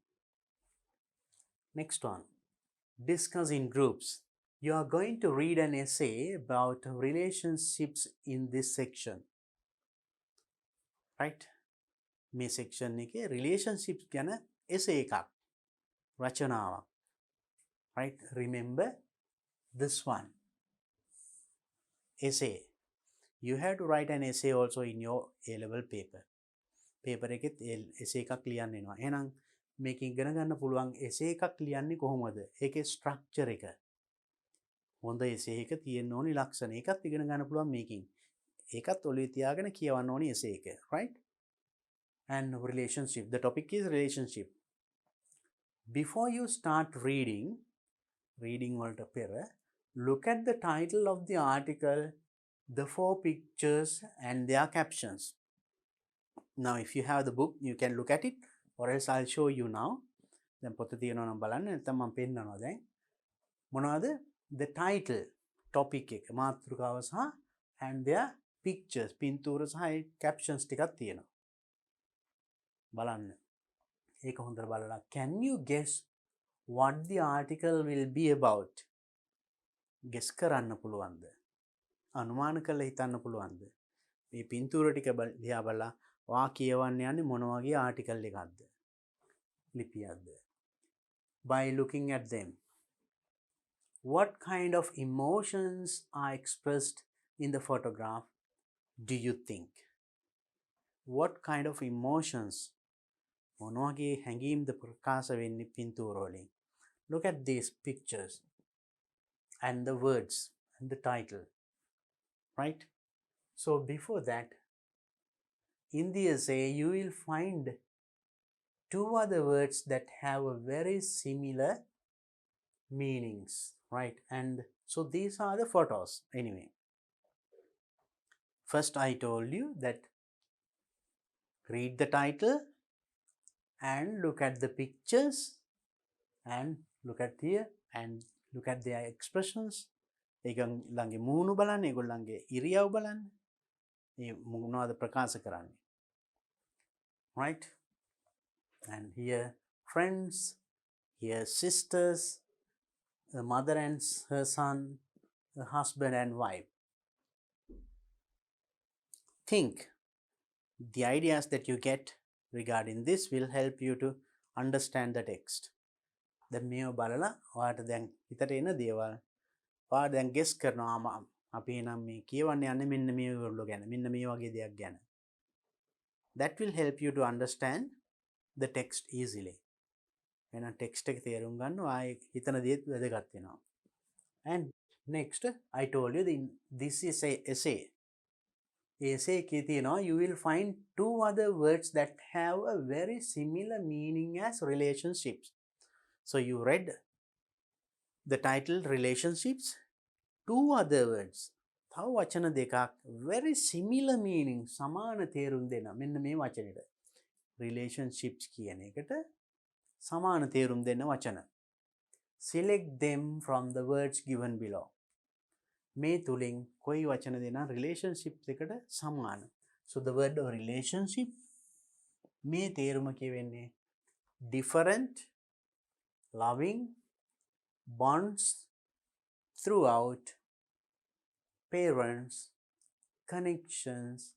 A: Next one. Discuss in groups. You are going to read an essay about relationships in this section. Right? මේ section එකේ relationships ගැන essay එකක්. රචනාවක්. right? Remember this one, essay. You have to write an essay also in your A-level paper. Paper එකෙත් essay එකක් ලියන්න එනවා. එහෙනම් මේක ඉගෙන ගන්න පුළුවන් essay එකක් ලියන්නේ කොහොමද? ඒකේ structure එක. හොඳ essay එක තියෙන්න ඕනි ලක්ෂණ. ඒකත් ඉගෙන ගන්න පුළුවන් මේකෙන්. ඒකත් ඔළුවේ තියාගෙන කියවන්න ඕනි essay එක, right? And relationship. The topic is relationship. Before you start reading වලට පෙර, look at the title of the article, the 4 pictures and their captions. Now, if you have the book, you can look at it, or else I'll show you now. දැන් පොත තියෙනවා නම් බලන්න, නැත්නම් මම පෙන්නනවා දැන්. මොනවද? The title, topic එක, මාතෘකාව සහ and their pictures, පින්තූර සහ captions ටිකක් තියෙනවා. බලන්න. ඒක හොඳට බලලා. Can you guess what the article will be about? Guess කරන්න පුළුවන්ද? අනුමාන කරලා හිතන්න පුළුවන්ද? මේ පින්තූර ටික දිහා බලලා වා කියවන්න යන්නේ මොන වගේ ආටිකල් එකක්ද? ලිපියක්ද? By looking at them. What kind of emotions are expressed in the photograph, do you think? What kind of emotions? මොන වගේ හැඟීම්ද ප්‍රකාශ වෙන්නේ පින්තූර වලින්? Look at these pictures and the words and the title, right? So before that, in the essay, you will find 2 other words that have a very similar meanings, right? And so these are the photos. Anyway, first I told you that read the title and look at the pictures and look at here and look at their expressions. ඒගොල්ලන්ගේ මූණු බලන්න, ඒගොල්ලන්ගේ ඉරියව් බලන්න. මේ මොනවද ප්‍රකාශ කරන්නේ? Right? And here friends, here sisters, a mother and her son, a husband and wife. Think. The ideas that you get regarding this will help you to understand the text. දැන් මේව බලලා ඔයාලට දැන් හිතට එන දේවල් ඔයාලා දැන් ගෙස් කරනවා අපි නම් මේ කියවන්න යන්නේ මෙන්න මේ වල ගැන මෙන්න මේ වගේ දෙයක් ගැන. That will help you to understand the text easily. එහෙනම් text එක තේරුම් ගන්න ආයේ හිතන දේත් වැදගත් වෙනවා. And next I told you this is a essay. Essay එකේ තියෙනවා you will find 2 other words that have a very similar meaning as relationships. So you read the title relationships, 2 other words. තව වචන දෙකක් very similar meaning සමාන තේරුම් දෙන මෙන්න මේ වචනෙට. relationships කියන එකට සමාන තේරුම් දෙන වචන. Select them from the words given below. මේ තුලින් කොයි වචන දෙනා relationships එකට සමාන. So the word relationship මේ තේරුම කියවෙන්නේ different, loving, bonds throughout, parents, connections,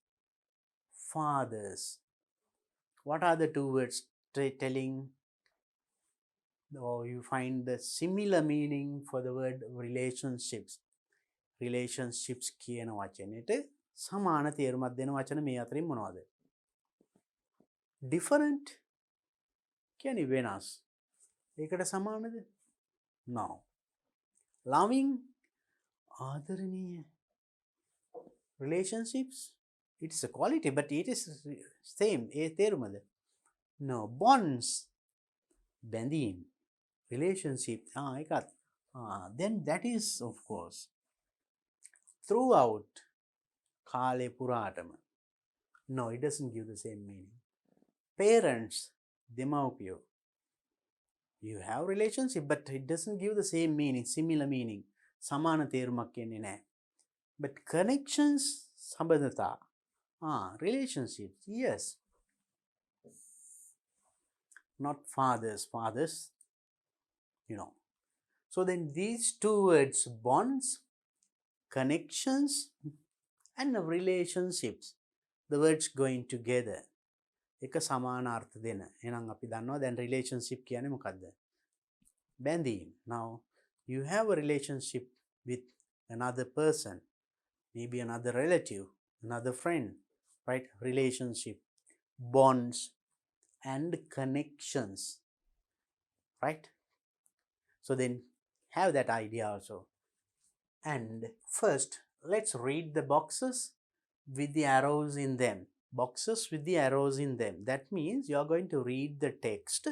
A: fathers. What are the 2 words telling, or you find the similar meaning for the word relationships? Relationships කියන වචනෙට සමාන තේරුමක් දෙන වචන මේ අතරින් මොනවද? Different කියන්නේ වෙනස්. ඒකට සමානද? No. Loving ආදරණීය. Relationships, it is a quality but it is same. A තේරුමද? No. Bonds බැඳීම්. Relationship ඒකත්. Then that is of course throughout කාලේ පුරාටම. No, it doesn't give the same meaning. Parents දෙමව්පියෝ. You have relationship but it doesn't give the same meaning, similar meaning. සමාන තේරුමක් එන්නේ නැහැ. But connections සම්බන්ධතා. Relationships, yes. Not fathers, you know. So then these 2 words, bonds, connections and relationships, the words going together. එක සමාන අර්ථ දෙන. එහෙනම් අපි දන්නවා දැන් relationship කියන්නේ මොකද්ද? බැඳීම්. Now You have a relationship with another person, maybe another relative, another friend, right? Relationship, bonds, and connections, right? So then have that idea also. And first, let's read the boxes with the arrows in them. Boxes with the arrows in them. That means you are going to read the text,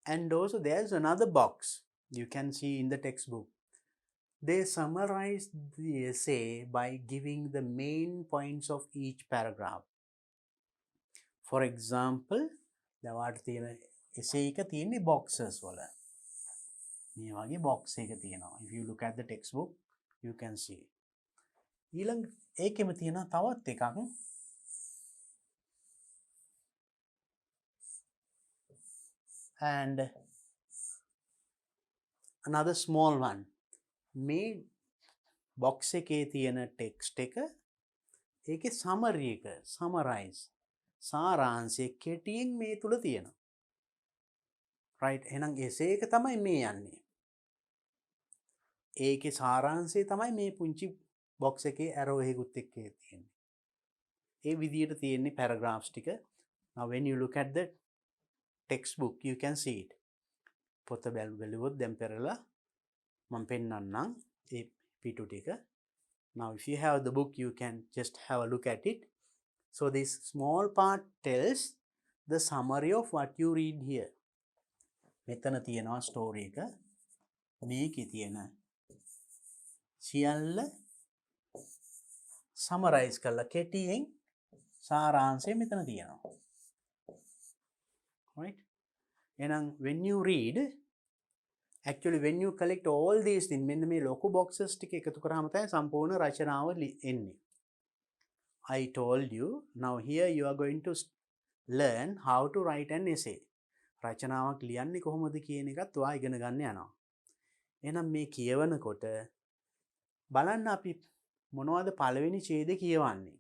A: and also there's another box you can see in the textbook. They summarize the essay by giving the main points of each paragraph. For example, දැන් තියෙන essay එක තියෙන්නේ boxes වල. මේ වගේ box එක තියෙනවා. If you look at the textbook, you can see. ඊළඟ ඒකෙම තියෙනවා තවත් එකක්. And another small one. මේ box එකේ තියෙන text එක ඒකේ summary එක summarize සාරාංශය කෙටියෙන් මේ තුල තියෙනවා. right? එහෙනම් essay එක තමයි මේ යන්නේ. ඒකේ සාරාංශය තමයි මේ පුංචි box එකේ arrow එකකුත් එක්ක තියෙන්නේ. ඒ විදිහට තියෙන්නේ paragraphs ටික. Now when you look at the textbook, you can see it. පොත බැලුවොත් දැන් පෙරලා මම පෙන්නන්නම් ඒ පිටු ටික. Now if you have the book, you can just have a look at it. So this small part tells the summary of what you read here. මෙතන තියෙනවා story එක. මේකේ තියෙන සියල්ල summarize කරලා කෙටියෙන් සාරාංශය මෙතන තියෙනවා. Right? And when you read, actually when you collect all these things, මෙන්න මේ ලොකු boxes ටික එකතු කරාම තමයි සම්පූර්ණ රචනාව එන්නේ. I told you, now here you are going to learn how to write an essay. රචනාවක් ලියන්නේ කොහොමද කියන එකත් ඔයා ඉගෙන ගන්න යනවා. එහෙනම් මේ කියවනකොට බලන්න අපි මොනවද පළවෙනි ඡේදය කියවන්නේ.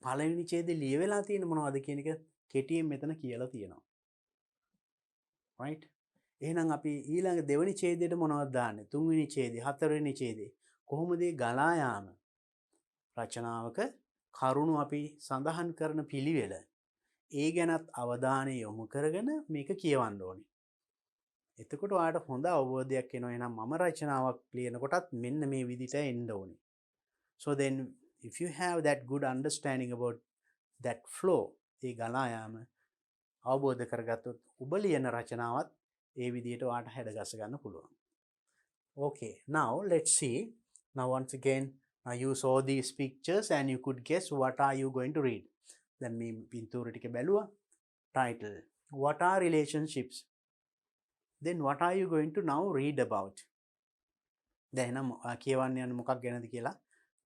A: පළවෙනි ඡේදය ලියවෙලා තියෙන මොනවද කියන එක කෙටියෙන් මෙතන කියලා තියෙනවා. right? එහෙනම් අපි ඊළඟ දෙවෙනි ඡේදයට මොනවද දාන්නේ? තුන්වෙනි ඡේදය, හතරවෙනි ඡේදය. කොහොමද ඒ ගලා යාම? රචනාවක කරුණු අපි සඳහන් කරන පිළිවෙල. ඒ ගැනත් අවධානය යොමු කරගෙන මේක කියවන්න ඕනේ. එතකොට ඔයාලට හොඳ අවබෝධයක් එනවා. එහෙනම් මම රචනාවක් ලියනකොටත් මෙන්න මේ විදිහට එන්න ඕනේ. So then if you have that good understanding about that flow, ඒ ගලා යාම අවබෝධ කරගත්තොත් ඔබ ලියන රචනාවත් ඒ විදිහට ඔයාලට හැඩගස්ස ගන්න පුළුවන්. Okay, now let's see. Now once again, now you saw these pictures and you could guess what are you going to read. Then මේ පින්තූර ටික බැලුවා. Title, what are relationships? Then what are you going to now read about? දැන් එහෙනම් කියවන්න යන මොකක් ගැනද කියලා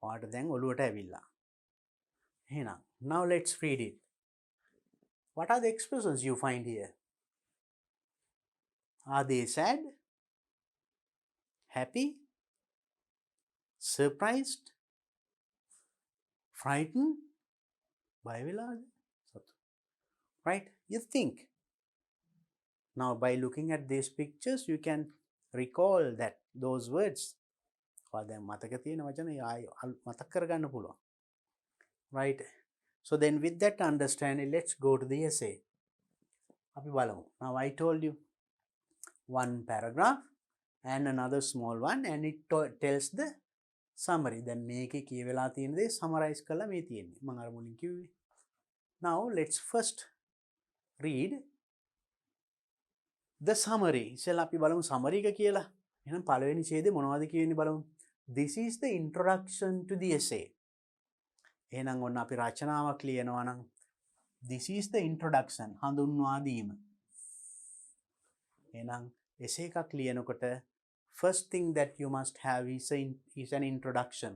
A: ඔයාලට දැන් ඔළුවට ඇවිල්ලා. එහෙනම් now let's read it. What are the expressions you find here? Are they sad? Happy? Surprised? Frightened? බය වෙලාද? Right? You think. Now by looking at these pictures, you can recall that those words. දැන් මතක තියෙන වචන මතක් කරගන්න පුළුවන්. Right? So then with that understanding, let's go to the essay. අපි බලමු. Now I told you one paragraph and another small one, and it tells the summary. Then මේකේ කියවෙලා තියෙන දේ summarize කරලා මේ තියෙන්නේ. මම අර මුලින් කිව්වේ. Now let's first read the summary. ඉතින් අපි බලමු summary එක කියලා. එහෙනම් පළවෙනි ඡේදේ මොනවද කියන්නේ බලමු. This is the introduction to the essay. එහෙනම් ඔන්න අපි රචනාවක් ලියනවා නම් this is the introduction, හඳුන්වා දීම. එහෙනම් essay එකක් ලියනකොට first thing that you must have is an introduction.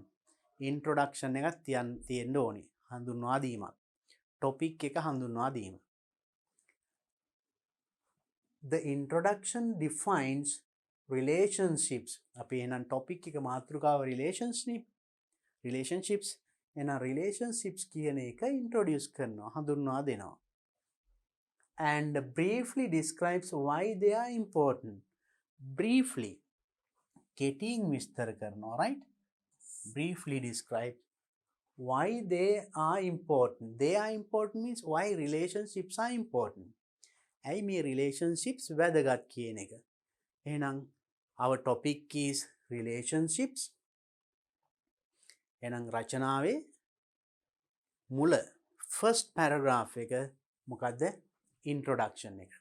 A: Introduction එකක් තියෙන්න ඕනේ. හඳුන්වා දීමක්. topic එක හඳුන්වා දීම. The introduction defines relationships. අපි එහෙනම් topic එක මාතෘකාව relationships. එහෙනම් relationships කියන එක introduce කරනවා, හඳුන්වා දෙනවා. And briefly describes why they are important. briefly කෙටියෙන් විස්තර කරනවා, right? Briefly describe why they are important. They are important means why relationships are important. ඇයි මේ relationships වැදගත් කියන එක. එහෙනම් our topic is relationships. එහෙනම් රචනාවේ මුල first paragraph එක මොකද්ද? introduction එක.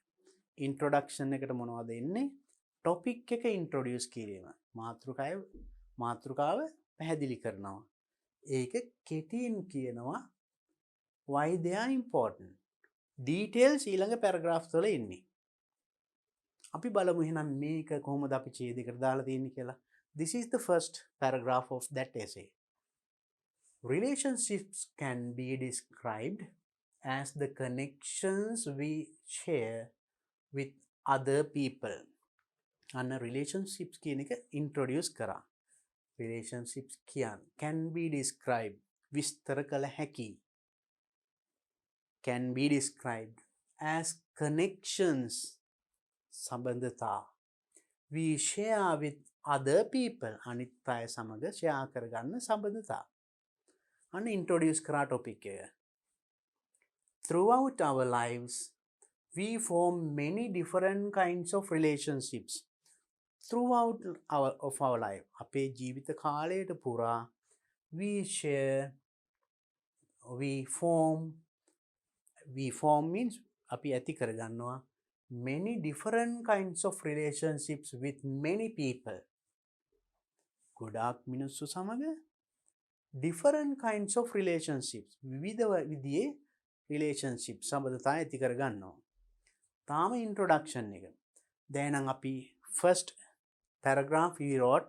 A: introduction එකට මොනවද එන්නේ? topic එක introduce කිරීම. මාතෘකාව පැහැදිලි කරනවා. ඒක කෙටියෙන් කියනවා why they are important. details ඊළඟ paragraph වල එන්නේ. අපි බලමු එහෙනම් මේක කොහොමද අපි ඡේදයකට දාලා තියෙන්නේ කියලා. This is the first paragraph of that essay. Relationships can be described as the connections we share with other people. අන්න relationships කියන එක introduce කරා. relationships can be described විස්තර කළ හැකි. can be described as connections සම්බන්ධතා we share with other people අනිත් අය සමග share කරගන්න සම්බන්ධතා. අන්න introduce කරා topic එක. Throughout our lives we form many different kinds of relationships. Throughout our life අපේ ජීවිත කාලයට පුරා we form means අපි ඇති කරගන්නවා many different kinds of relationships with many people. ගොඩාක් මිනිස්සු සමග different kinds of relationships විවිධ විදිහේ relationships සම්බන්ධතා ඇති කරගන්නවා. තාම introduction එක. දැන් අපි first paragraph we wrote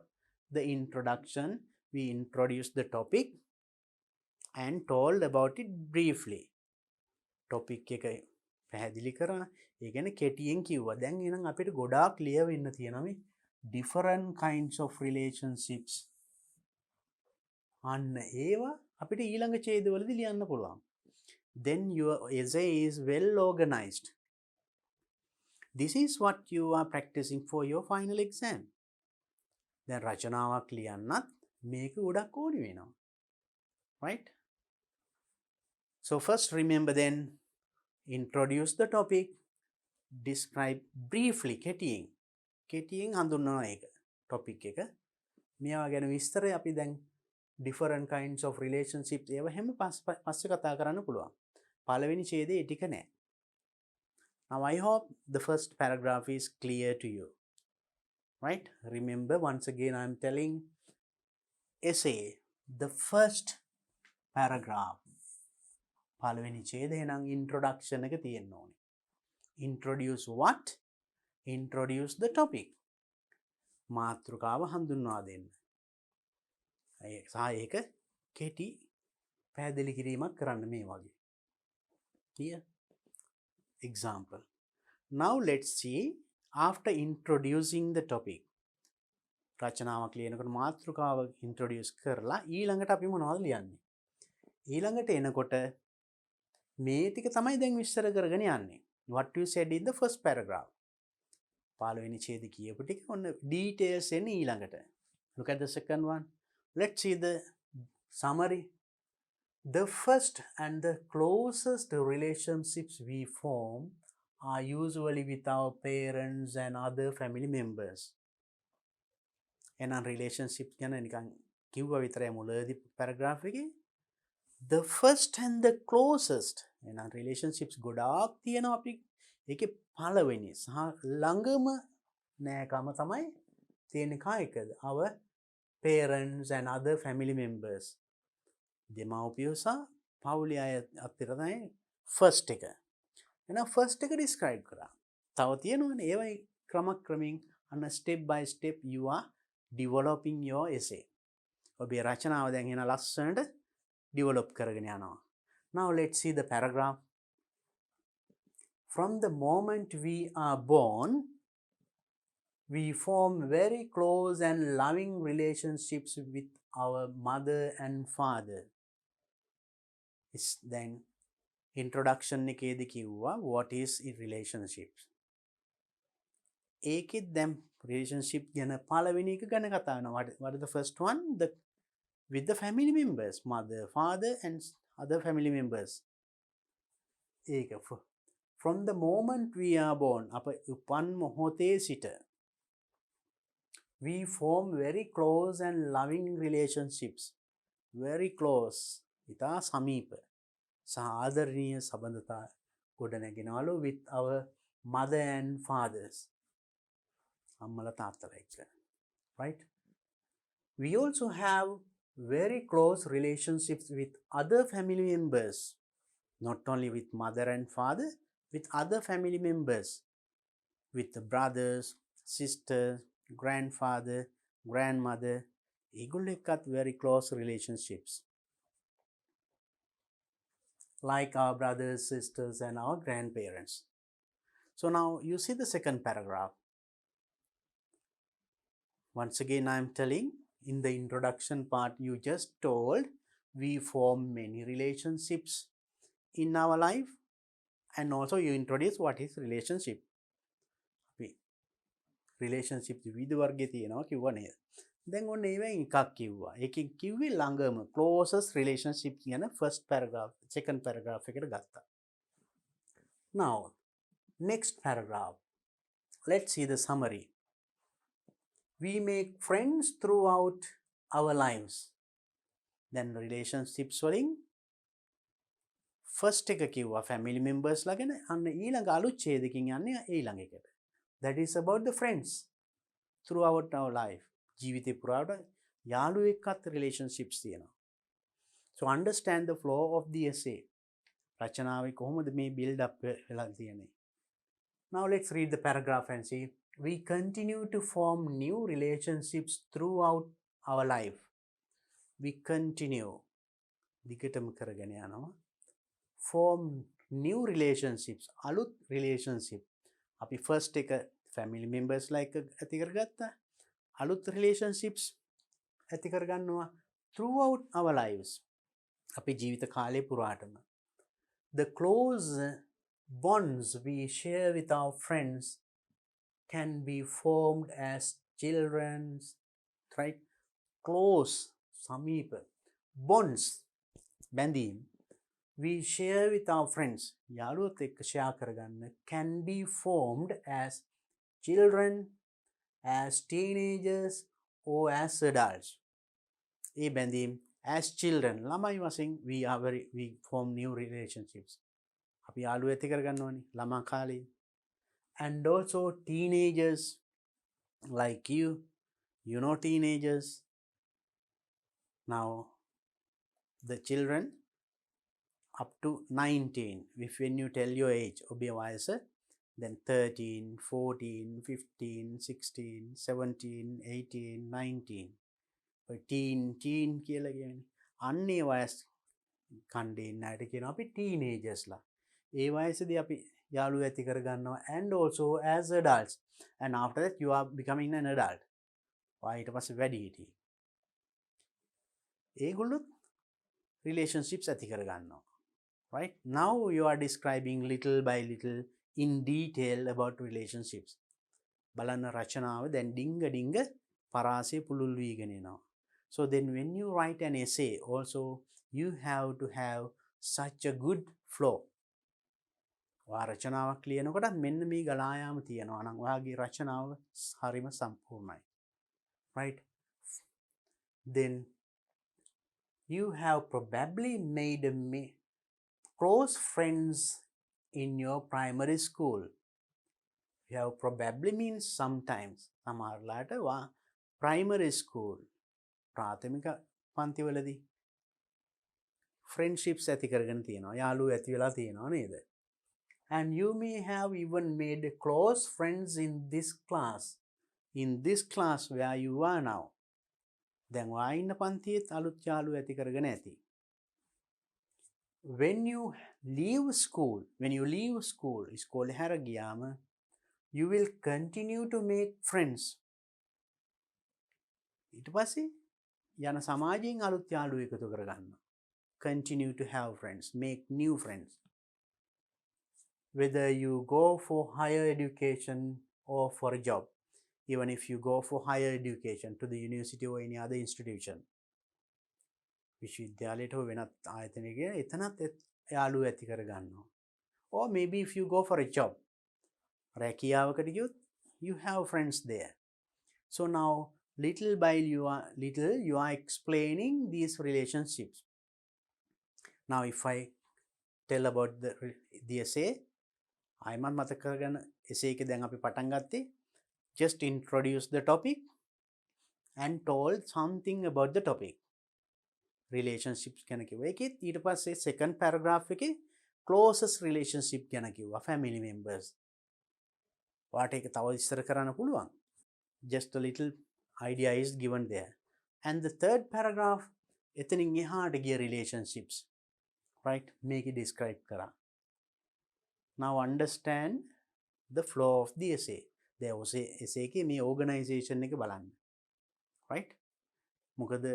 A: the introduction, we introduced the topic and told about it briefly. topic එක පැහැදිලි කරා. ඒ කියන්නේ කෙටියෙන් කිව්වා. දැන් එහෙනම් අපිට ගොඩාක් ලියවෙන්න තියෙනවා මේ different kinds of relationships. අන්න ඒවා අපිට ඊළඟ ඡේදවලදී ලියන්න පුළුවන්. Then your essay is well organized. This is what you are practicing for your final exam. දැන් රචනාවක් ලියන්නත් මේක ගොඩක් ඕනි වෙනවා. Right? So first remember then introduce the topic, describe briefly කෙටියෙන් හඳුන්වනවා ඒක topic එක. මේවා ගැන විස්තරය අපි දැන් different kinds of relationships ඒව හැම පස්සේ කතා කරන්න පුළුවන්. පළවෙනි ඡේදයේ ටික නෑ. Now I hope the first paragraph is clear to you. Right? Remember once again I am telling essay the first paragraph. පළවෙනි ඡේදය නම් introduction එක තියෙන්න ඕනේ. Introduce what? Introduce the topic. මාතෘකාව හඳුන්වා දෙන්න. ඒක කෙටි පැහැදිලි කිරීමක් කරන්න මේ වගේ. Here example. Now let's see after introducing the topic. රචනාවක් ලියනකොට මාතෘකාව introduce කරලා ඊළඟට අපි මොනවද ලියන්නේ? ඊළඟට එනකොට මේ ටික තමයි දැන් විස්තර කරගෙන යන්නේ. What you said in the first paragraph. පළවෙනි ඡේදය කියපු ටික ඔන්න details එන්නේ ඊළඟට. Look at the second one. Let's see the summary. The first and the closest relationships we form are usually with our parents and other family members. එහෙනම් relationships ගැන නිකන් කිව්වා විතරයි මුලදී paragraph එකේ. The first and the closest එහෙනම් relationships ගොඩාක් තියෙනවා අපි. ඒකේ පළවෙනි සහ ළඟම නෑකම තමයි තියෙන්නේ කායිකද? Our parents and other family members. දෙමව්පියෝ සහ පවුලේ අය අතර තමයි first එක. එහෙනම් first එක describe කරා. තව තියෙනවනේ ඒවයි ක්‍රමක්‍රමයෙන් අන්න step by step you are developing your essay. ඔබේ රචනාව දැන් එන ලස්සනට develop කරගෙන යනවා. Now let's see the paragraph. From the moment we are born, we form very close and loving relationships with our mother and father. Then introduction එකේදී කිව්වා what is relationships. ඒකෙත් දැන් relationship ගැන පළවෙනි එක ගැන කතා වෙනවා. What is the first one? With the family members, mother, father and other family members. ඒක from the moment we are born, අප උපන් මොහොතේ සිට we form very close and loving relationships. Very close. ඉතා සමීප සහ ආදරණීය සම්බන්ධතා ගොඩනැගෙනවලු with our mother and fathers. අම්මලා තාත්තලා එක්ක. Right? We also have very close relationships with other family members. Not only with mother and father, with other family members. With the brothers, sisters, grandfather, grandmother. ඒගොල්ලෝ එක්කත් very close relationships. Like our brothers, sisters and our grandparents. So now you see the second paragraph. Once again I am telling, in the introduction part you just told we form many relationships in our life, and also you introduce what is relationship. Relationship විවිධ වර්ගයේ තියෙනවා කිව්වා නේද? දැන් ඔන්න ඒවෙන් එකක් කිව්වා. ඒකෙන් කිව්වේ ළඟම closest relationship කියන first paragraph, second paragraph එකට ගත්තා. Now next paragraph, let's see the summary. We make friends throughout our lives. Then relationships වලින් first එක කිව්වා family members ලා ගැන. අන්න ඊළඟ අලුත් ඡේදකින් යන්නේ ඊළඟ එකට. That is about the friends throughout our life. ජීවිතේ පුරාට යාළුවෝ එක්කත් relationships තියෙනවා. So understand the flow of the essay. රචනාවේ කොහොමද මේ build up වෙලා තියෙන්නේ. Now let's read the paragraph and see. We continue to form new relationships throughout our life. We continue. දිගටම කරගෙන යනවා. Form new relationships. අලුත් relationship. අපි first එක family members like ඇති කරගත්තා. අලුත් relationships ඇති කරගන්නවා throughout our lives. අපි ජීවිත කාලය පුරාටම. The close bonds we share with our friends can be formed as children, right? Close, සමීප bonds, බැඳීම් we share with our friends, යාළුවොත් එක්ක share කරගන්න, can be formed as children, as teenagers or as adults. ඒ බැඳීම් as children, ළමයි වශයෙන් we form new relationships. අපි යාළුවෝ ඇති කරගන්න ඕනේ ළමා කාලේ. And also teenagers like you know teenagers. Now the children up to 19, if when you tell your age, ඔබේ වයස, then 13, 14, 15, 16, 17, 18, 19. teen කියලා කියන්නේ. අන්නේ වයස් කණ්ඩේ ණයට කියනවා අපි teenagers ලා. ඒ වයසේදී අපි යාළුවෝ ඇති කරගන්නවා, and also as adults. And after that you are becoming an adult. ඊට පස්සේ වැඩි හිටියේ. ඒගොල්ලොත් relationships ඇති කරගන්නවා. Right? Now you are describing little by little in detail about relationships. බලන්න රචනාව දැන් ඩිංග පරාසය පුළුල් වීගෙන එනවා. So then when you write an essay also you have to have such a good flow. ඔයා රචනාවක් ලියනකොට මෙන්න මේ ගලා යාම තියෙනවා නම් ඔයාගේ රචනාව හරිම සම්පූර්ණයි. Right? Then you have probably made close friends in your primary school. You have probably means sometimes. සමහරලාට primary school ප්‍රාථමික පන්තිවලදී friendships ඇති කරගෙන තියෙනවා. යාළුවෝ ඇති වෙලා තියෙනවා නේද? And you may have even made close friends in this class. In this class where you are now. දැන් ඔයා ඉන්න පන්තියේත් අලුත් යාළුවෝ ඇති කරගෙන ඇති. When you leave school, ඉස්කෝලේ හැර ගියාම you will continue to make friends. ඊට පස්සේ යන සමාජයෙන් අලුත් යාළුවෝ එකතු කරගන්නවා. Continue to have friends, make new friends. Whether you go for higher education or for a job. even if you go for higher education to the university or any other institution. විශ්වවිද්‍යාලයට හෝ වෙනත් ආයතනයක එතනත් යාළුවෝ ඇති කරගන්නවා. Or maybe if you go for a job, රැකියාවකට ගියොත් you have friends there. So now little by little you are explaining these relationships. Now if I tell about the essay, අයමත් මතක කරගන්න essay එක දැන් අපි පටන් ගත්තේ just introduce the topic and told something about the topic. Relationships ගැන කිව්වා. ඒකෙත් ඊට පස්සේ second paragraph එකේ closest relationship ගැන කිව්වා, family members. වාට ඒක තව විස්තර කරන්න පුළුවන්. Just a little idea is given there. And the third paragraph, එතනින් එහාට ගිය relationships, right? මේක describe කරා. Now understand the flow of the essay. There was a essay එකේ මේ organization එක බලන්න. Right? මොකද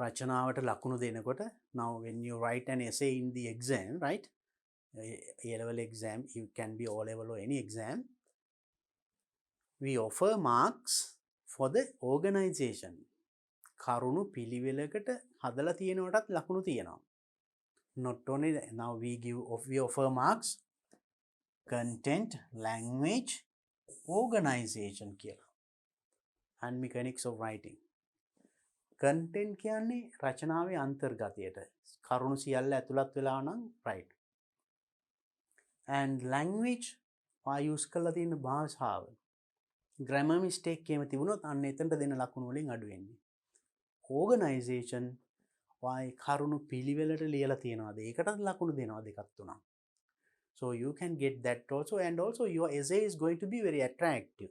A: රචනාවට ලකුණු දෙනකොට, now when you write an essay in the exam, right? A-level exam, it can be O-level or any exam. We offer marks for the organization. කරුණු පිළිවෙලකට හදලා තියෙනවටත් ලකුණු තියෙනවා. Not only that, now we offer marks, content, language, organization කියලා. And mechanics of writing. Content කියන්නේ රචනාවේ අන්තර්ගතයට කරුණු සියල්ල ඇතුළත් වෙලා නම් right. And language use කරලා තියෙන භාෂාව. Grammar mistake එකම තිබුණොත් අන්න එතනට දෙන ලකුණු වලින් අඩු වෙන්නේ. Organization කරුණු පිළිවෙලට ලියලා තියෙනවාද ඒකටත් ලකුණු දෙනවා දෙකක් තුනක්. So you can get that also, and also your essay is going to be very attractive.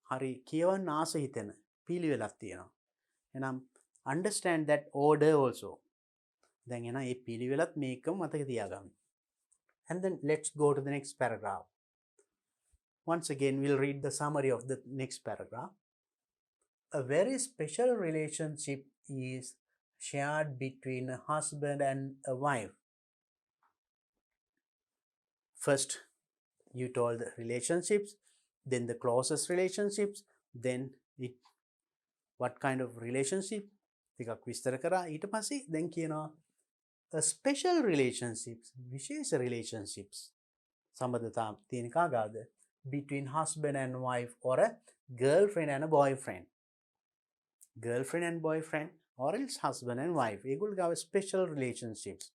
A: හරි කියවන්න ආස හිතෙන පිළිවෙලක් තියෙනවා. එනම් understand that order also. දැන් එන මේ පිළිවෙලත් මේකම මතක තියාගන්න. And then let's go to the next paragraph. Once again we'll read the summary of the next paragraph. A very special relationship is shared between a husband and a wife. First you told the relationships, then the closest relationships, then what kind of relationship ටිකක් විස්තර කරා. ඊට පස්සේ දැන් කියනවා a special relationships, විශේෂ relationships සම්බන්ධතා තියෙන කාගාද? Between husband and wife, or a girlfriend and a boyfriend. Girlfriend and boyfriend, or else husband and wife. ඒගොල්ලෝ ගාව special relationships.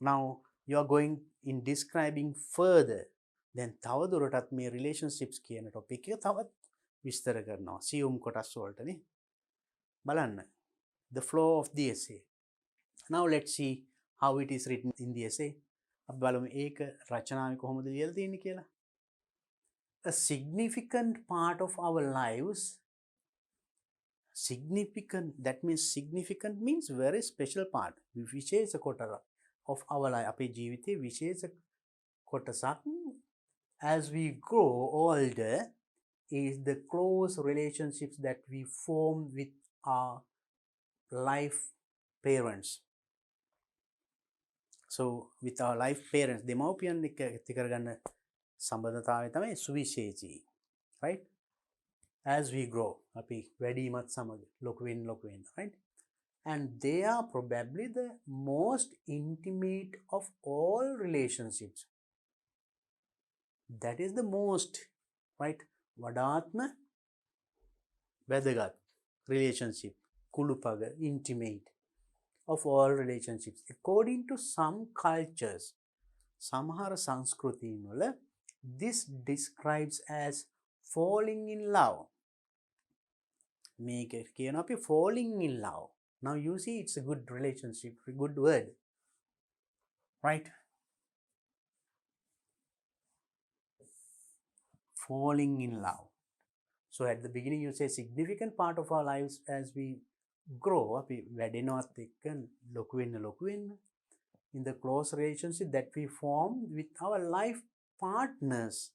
A: Now you are going in describing further. Then තව දුරටත් මේ relationships කියන topic එක තවත් විස්තර කරනවා. සියුම් කොටස් වලටනේ. බලන්න. The flow of the essay. Now let's see how it is written in the essay. අපි බලමු ඒක රචනාවේ කොහොමද ලියලා තියෙන්නේ කියලා. A significant part of our lives. Significant, that means significant means very special part. විශේෂ කොටස of our life. අපේ ජීවිතයේ විශේෂ කොටසක්. As we grow older, is the close relationships that we form with our life parents. So with our life parents, දෙමව්පියන් එක්ක ඇති කරගන්න සම්බන්ධතාවය තමයි සුවිශේෂී. Right? As we grow, අපි වැඩිමත් සමග ලොකු වෙන්න, right? And they are probably the most intimate of all relationships. That is the most, right? වඩාත්ම වැදගත් relationship, කුළුපග, intimate of all relationships. According to some cultures, සමහර සංස්කෘතීන් වල, this describes as falling in love. මේක කියන අපි falling in love. Now you see it's a good relationship, a good word. Right? Falling in love. So at the beginning you say significant part of our lives as we grow, අපි වැඩෙනවත් එක්ක ලොකු වෙන්න in the close relationship that we form with our life partners.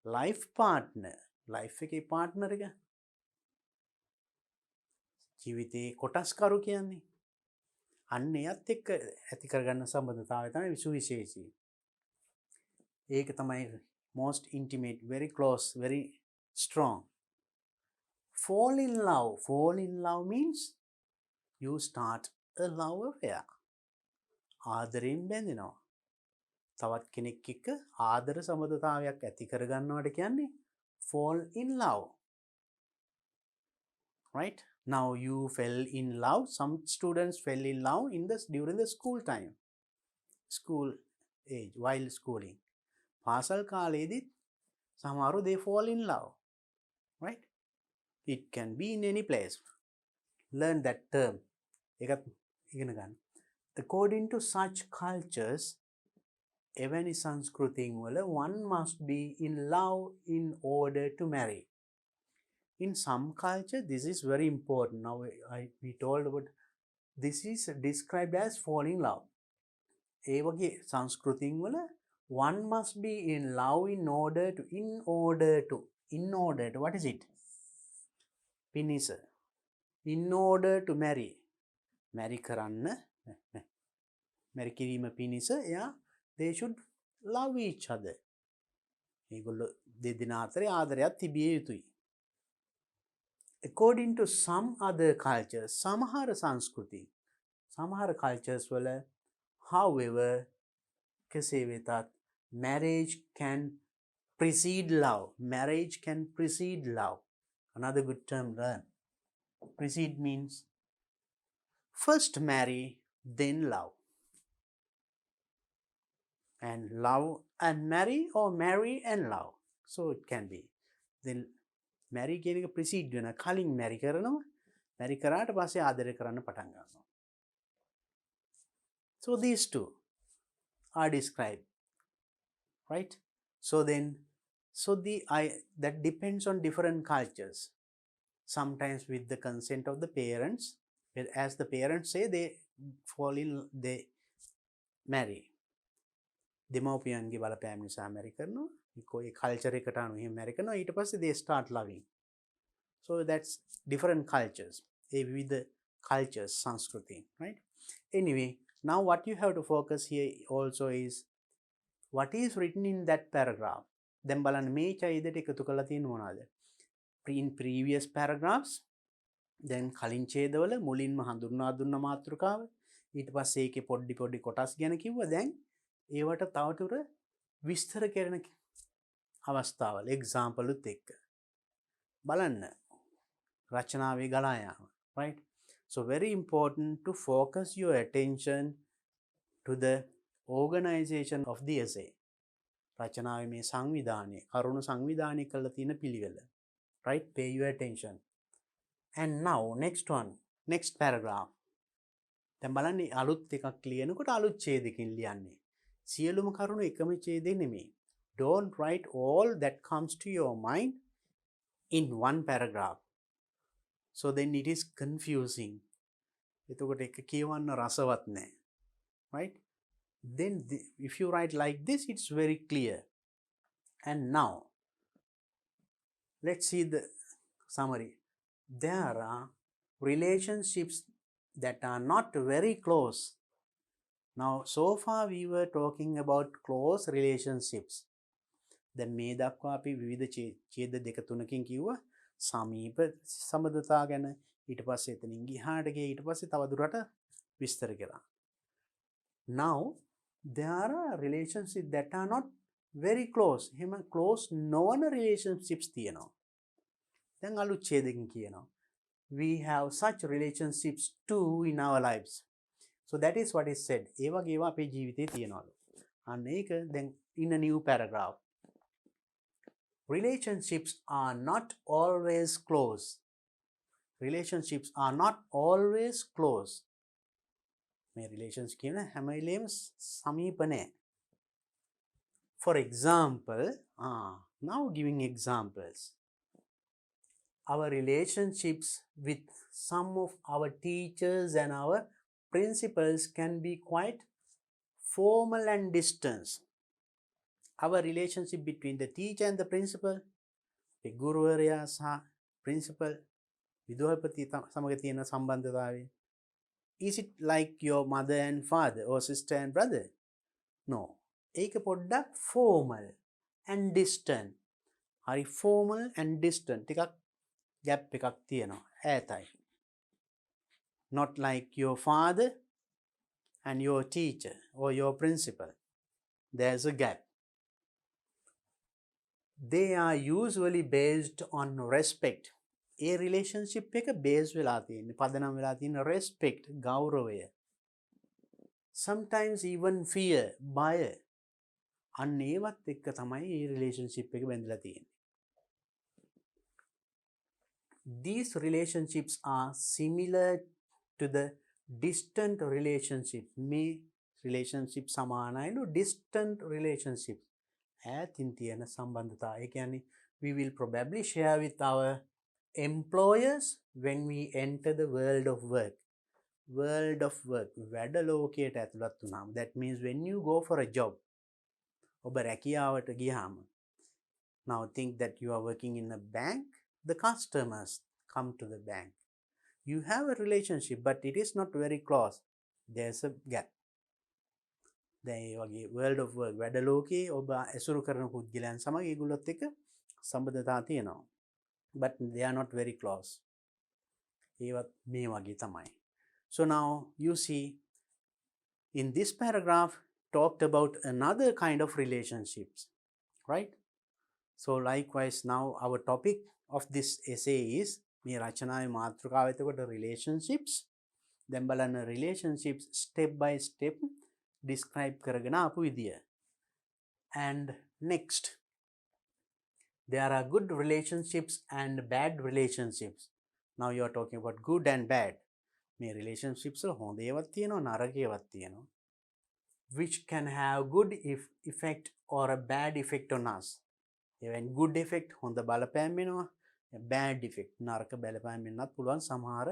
A: Life partner. Life එකේ partner එක. ජීවිතේ කොටස්කරු කියන්නේ. අන්න එයත් එක්ක ඇති කරගන්න සම්බන්ධතාවය තමයි සුවිශේෂී. ඒක තමයි most intimate, very close, very strong. Fall in love. Fall in love means you start a love affair. ආදරයෙන් බැඳෙනවා. තවත් කෙනෙක් එක්ක ආදර සම්බන්ධතාවයක් ඇති කරගන්නවට කියන්නේ fall in love. Right? Now you fell in love. Some students fell in love during the school time. School age, while schooling. පාසල් කාලේදී සමහරව they fall in love. Right? It can be in any place. Learn that term. ඒකත් ඉගෙන ගන්න. According to such cultures, එවැනි සංස්කෘතින් වල one must be in love in order to marry. In some culture, this is very important. Now we told about this is described as falling in love. ඒ වගේ සංස්කෘතින් වල one must be in love in order to what is it? පිණිස. In order to marry. marry කරන්න marry කිරීම පිණිස they should love each other. ඒගොල්ලෝ දෙදෙනා අතරේ ආදරයක් තිබිය යුතුයි. According to some other cultures, සමහර සංස්කෘති සමහර cultures වල however කෙසේ වෙතත් marriage can precede love. Marriage can precede love. Another good term learn. Precede means first marry, then love. And love and marry, or marry and love. So it can be. Then marry කියන එක precede වෙනවා. කලින් marry කරනවා. marry කරාට පස්සේ ආදරය කරන්න පටන් ගන්නවා. So these two are described. Right? So then, that depends on different cultures. Sometimes with the consent of the parents, as the parents say, they marry. දෙමව්පියන්ගේ බලපෑම නිසා marry කරනවා. ඒ culture එකට අනුව එහෙම marry කරනවා. ඊට පස්සේ they start loving. So that's different cultures. ඒ විවිධ cultures, සංස්කෘති. Right? Anyway, now what you have to focus here also is what is written in that paragraph. දැන් බලන්න මේ ඡේදයට එකතු කරලා තියෙන මොනවාද? In previous paragraphs, දැන් කලින් ඡේදවල මුලින්ම හඳුන්වා දුන්න මාතෘකාව, ඊට පස්සේ ඒකේ පොඩි කොටස් ගැන කිව්වා. දැන් ඒවට තවදුර විස්තර කරන අවස්ථාවල example උත් එක්ක බලන්න රචනාවේ ගලා යාම. Right? So very important to focus your attention to the organization of the essay. රචනාවේ මේ සංවිධානය, කරුණු සංවිධානය කරලා තියෙන පිළිවෙල. Right? Pay your attention. And now next paragraph. දැන් බලන්න අලුත් එකක් ලියනකොට අලුත් ඡේදකින් ලියන්නේ. සියලුම කරුණු එකම ඡේදෙ නෙමෙයි. Don't write all that comes to your mind in one paragraph. So then it is confusing. එතකොට එක කියවන්න රසවත් නැහැ. Right? Then if you write like this, it's very clear. And now let's see the summary. There are relationships that are not very close. Now so far we were talking about close relationships. දැන් මේ දක්වා අපි විවිධ ඡේද දෙක තුනකින් කිව්වා සමීප සම්බන්ධතා ගැන. ඊට පස්සේ එතනින් ගිහාට ගියේ ඊට පස්සේ තව දුරට විස්තර කරා. Now there are relationships that are not very close. එහෙම close නොවන relationships තියෙනවා. දැන් අලුත් ඡේදකින් කියනවා we have such relationships too in our lives. So that is what is said. ඒ වගේ ඒවා අපේ ජීවිතේ තියෙනවලු. අන්න ඒක දැන් in a new paragraph. Relationships are not always close. Relationships are not always close. මේ relations කියන හැම වෙලේම සමීප නැහැ. For example, now giving examples. Our relationships with some of our teachers and our principals can be quite formal and distant. Our relationship between the teacher and the principal, the ගුරුවරයා සහ principal, විදුහල්පති සමග තියෙන සම්බන්ධතාවය. Is it like your mother and father or sister and brother? No. ඒක පොඩ්ඩක් formal and distant. හරි formal and distant ටිකක් gap එකක් තියෙනවා ඈතයි. Not like your father and your teacher or your principal. There's a gap. They are usually based on respect. A relationship එක base වෙලා තියෙන්නේ පදනම් වෙලා තියෙන respect ගෞරවය. Sometimes even fear, බය. අන්න ඒවත් එක්ක තමයි මේ relationship එක බැඳලා තියෙන්නේ. These relationships are similar to the distant relationships. මේ relationship සමානයිලු distant relationships. ඈතින් තියෙන සම්බන්ධතා. ඒ කියන්නේ we will probably share with our employers when we enter the world of work. World of work. වැඩ ලෝකයට ඇතුළත් වුණාම. That means when you go for a job. ඔබ රැකියාවට ගියාම. Now think that you are working in a bank. The customers come to the bank. You have a relationship, but it is not very close. There's a gap. දැන් ඒ වගේ world of work වැඩ ලෝකයේ ඔබ ඇසුරු කරන පුද්ගලයන් සමග ඒගොල්ලොත් එක්ක සම්බන්ධතා තියෙනවා. But they are not very close. ඒවත් මේ වගේ තමයි. So now you see in this paragraph talked about another kind of relationships, right? So likewise now our topic of this essay is මේ රචනාවේ මාතෘකාව එතකොට relationships. දැන් බලන්න relationships step by step describe කරගෙන ආපු විදිය. And next, there are good relationships and bad relationships. Now you are talking about good and bad. මේ relationships වල හොඳ ඒවාත් තියෙනවා නරක ඒවාත් තියෙනවා. Which can have good effect or a bad effect on us. Even good effect හොඳ බලපෑම් වෙනවා. Bad effect නරක බලපෑම් වෙන්නත් පුළුවන් සමහර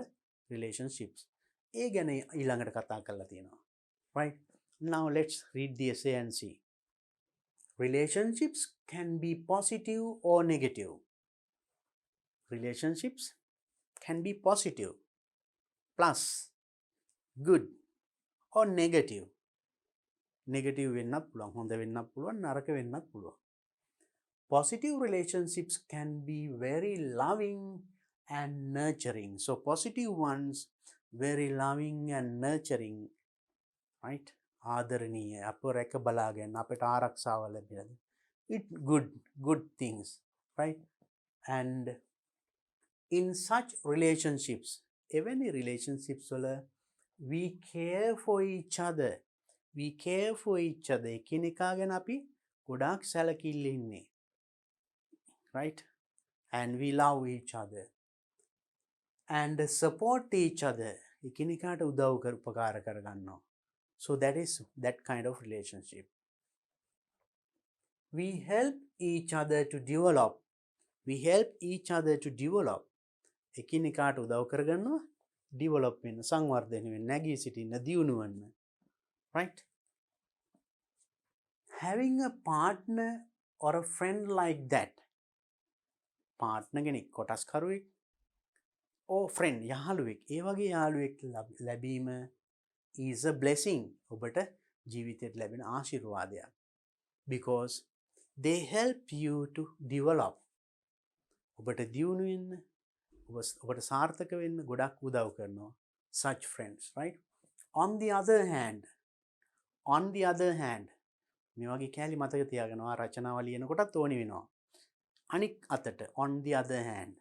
A: relationships. ඒ ගැන ඊළඟට කතා කරලා තියෙනවා. Right? Now let's read the essay and see. Relationships can be positive or negative. Relationships can be positive, plus, good, or negative. Negative වෙන්නත් පුළුවන්, හොඳ වෙන්නත් පුළුවන්, නරක වෙන්නත් පුළුවන්. Positive relationships can be very loving and nurturing. So positive ones, very loving and nurturing, right? ආදරණීය අප රැක බලාගෙන අපට ආරක්ෂාව ලැබෙන it good things, right? And in such relationships, even relationships වල we care for each other. එකිනෙකා ගැන අපි ගොඩාක් සැලකිල්ල ඉන්නේ, right? And we love each other and support each other. එකිනෙකාට උදව් උපකාර කරගන්නවා. So that is that kind of relationship. We help each other to develop. එකිනෙකාට උදව් කරගන්නවා develop වෙන්න, සංවර්ධනය වෙන්න, නැගී සිටින්න, දියුණු වෙන්න. Right? Having a partner or a friend like that. partner කෙනෙක් කොටස්කරුවෙක් or friend යහළුවෙක්. ඒ වගේ යාළුවෙක් ලැබීම is a blessing. ඔබට ජීවිතයට ලැබෙන ආශිර්වාදයක්. Because they help you to develop. ඔබට දියුණු වෙන්න, ඔබට සාර්ථක වෙන්න ගොඩක් උදව් කරනවා. Such friends, right? On the other hand, මේ වගේ කැලි මතක තියාගනවා රචනාව ලියනකොටත් ඕනි වෙනවා. අනික් අතට on the other hand,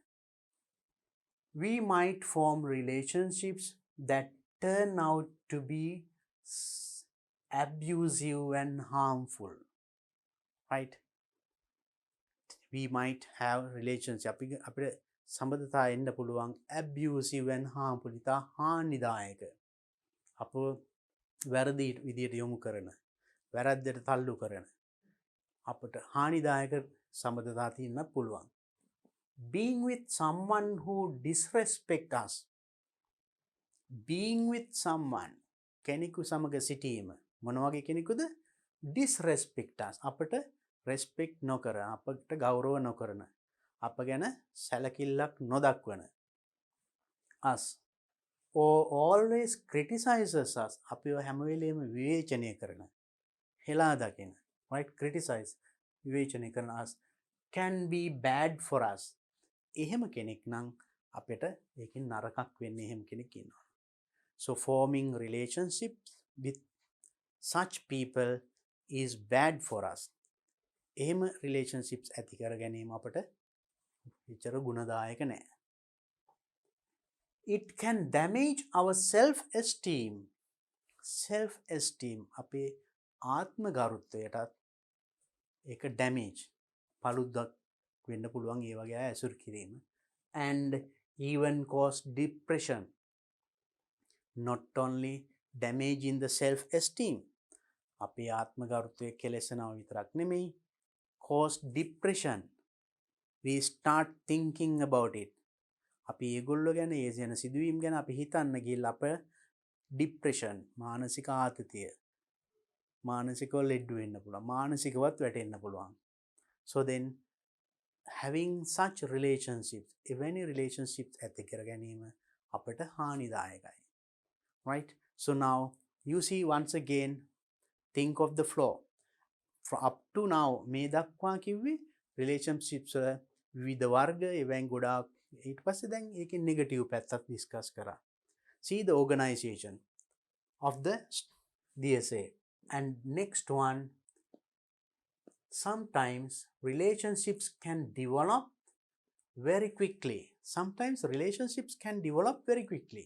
A: we might form relationships that turn out to be abusive and harmful, right? We might have relationship අපිට සම්බන්ධතා එන්න පුළුවන් abusive and harmful, ඉතා හානිදායක, අප වැරදි විදියට යොමු කරන, වැරද්දට තල්ලු කරන, අපට හානිදායක සම්බන්ධතා තියෙන්නත් පුළුවන්. Being with someone who disrespect us. Being with someone, කෙනෙකු සමග සිටීම. මොන වගේ කෙනෙකුද? Disrespect us. අපට respect නොකරන, අපට ගෞරව නොකරන, අප ගැන සැලකිල්ලක් නොදක්වන. Us. Or always criticizes us. අපිව හැම වෙලේම විවේචනය කරන, හෙලා දකින. Right? Criticize. විවේචනය කරන us. can be bad for us. එහෙම කෙනෙක් නම් අපිට ඒකෙන් නරකක් වෙන්නේ එහෙම කෙනෙක් ඉන්නවා. So forming relationships with such people is bad for us. එහෙම relationships ඇති කර ගැනීම අපට එච්චර ගුණදායක නෑ. It can damage our self-esteem. Self-esteem අපේ ආත්ම ගරුත්වයටත් ඒක damage පළුද්දක් වෙන්න පුළුවන් ඒ වගේ අය ඇසුරු කිරීම. And even cause depression. Not only damaging the self-esteem අපේ ආත්ම ගරුත්වය කෙලෙසනවා විතරක් නෙමෙයි, cause depression. We start thinking about it. අපි ඒගොල්ලෝ ගැන ඒ යන සිදුවීම් ගැන අපි හිතන්න ගිහලා අප depression මානසික ආතතිය මානසිකව ලෙඩ වෙන්න පුළුවන්, මානසිකවත් වැටෙන්න පුළුවන්. So then having such relationships, evenly relationships ඇති කර ගැනීම අපට හානිදායකයි. Right? So now you see once again, think of the flow. From up to now මේ දක්වා කිව්වේ relationships විවිධ වර්ග එවෙන් ගොඩාක්. ඊට පස්සේ දැන් ඒකේ negative පැත්තක් discuss කරා. See the organization of the DSA. And next one, sometimes relationships can develop very quickly. Sometimes relationships can develop very quickly.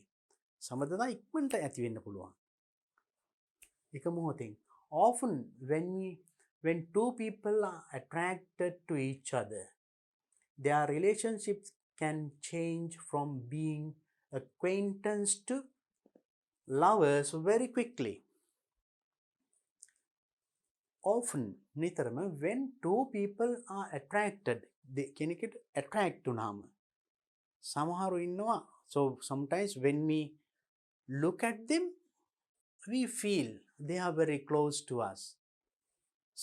A: සමහරවිට ඉක්මනට ඇති වෙන්න පුළුවන්. එක මොහොතින්. Often when two people are attracted to each other, their relationships can change from being acquaintance to lovers very quickly. Often නිතරම when two people are attracted, කෙනෙකුට attract වුණාම සමහරු ඉන්නවා. So sometimes when we look at them, we feel they are very close to us.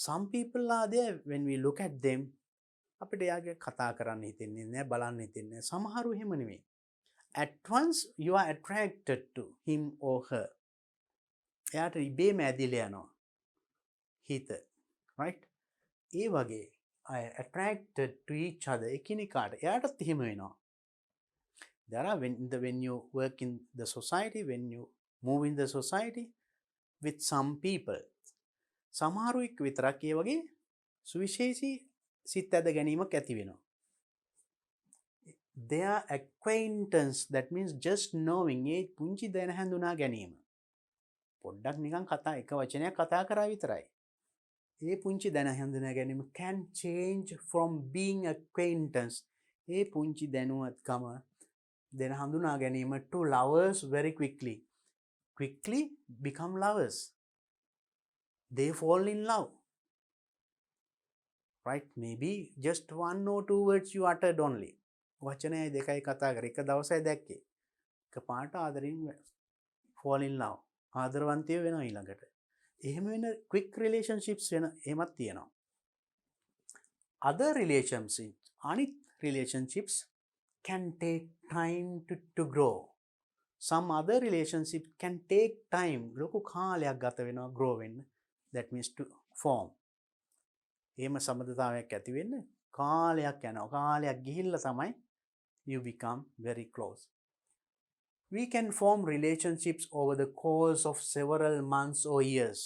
A: Some people are there, when we look at them, අපිට යාගේ කතා කරන්න හිතෙන්නේ නැහැ, බලන්න හිතෙන්නේ නැහැ. සමහරු එහෙම නෙමෙයි. At once you are attracted to him or her. එයාට ඉබේම ඇදිලා යනවා හිත. Right? ඒ වගේ I attracted to each other. එකිනෙකාට එයාටත් එහෙම වෙනවා. There are when you work in the society, when you move in the society with some people, සමහරු එක්ක විතරක් ඒ වගේ සුවිශේෂී සිත් ඇද ගැනීමක් ඇති වෙනවා. Their acquaintance, that means just knowing, ඒ පුංචි දැන හඳුනා ගැනීම. පොඩ්ඩක් නිකන් කතා එක වචනයක් කතා කරා විතරයි. ඒ පුංචි දැන හඳුනා ගැනීම can change from being acquaintance, ඒ පුංචි දැනුවත්කම දැන හඳුනා ගැනීම to lovers very quickly. Quickly become lovers. They fall in love. Right? Maybe just one or two words you uttered only. වචනය දෙකයි කතා කරේ, එක දවසයි දැක්කේ. එකපාරට ආදරෙන් fall in love. ආදරවන්තයෝ වෙනවා ඊළඟට. එහෙම වෙන quick relationships වෙන එහෙමත් තියෙනවා. Other relationships, අනිත් relationships can take time to grow. Some other relationships can take time. ලොකු කාලයක් ගත වෙනවා grow වෙන්න. That means to form. එහෙම සම්බන්ධතාවයක් ඇති වෙන්න කාලයක් යනවා. කාලයක් ගිහිල්ලා තමයි you become very close. We can form relationships over the course of several months or years.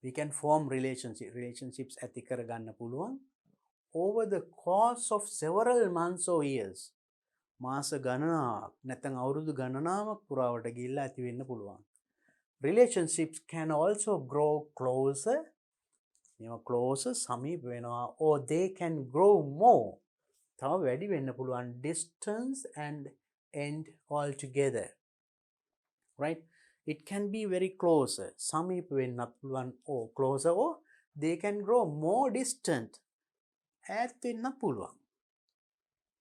A: We can form relationships ඇති කරගන්න පුළුවන් over the course of several months or years. මාස ගණනාවක් නැත්නම් අවුරුදු ගණනාවක් පුරාවට ගිහිල්ලා ඇති වෙන්න පුළුවන්. Relationships can also grow closer. Closer සමීප වෙනවා, or they can grow more. තව වැඩි වෙන්න පුළුවන් distance and end altogether. Right? It can be very closer. සමීප වෙන්න පුළුවන්, or closer, or they can grow more distant. ඈත් වෙන්න පුළුවන්.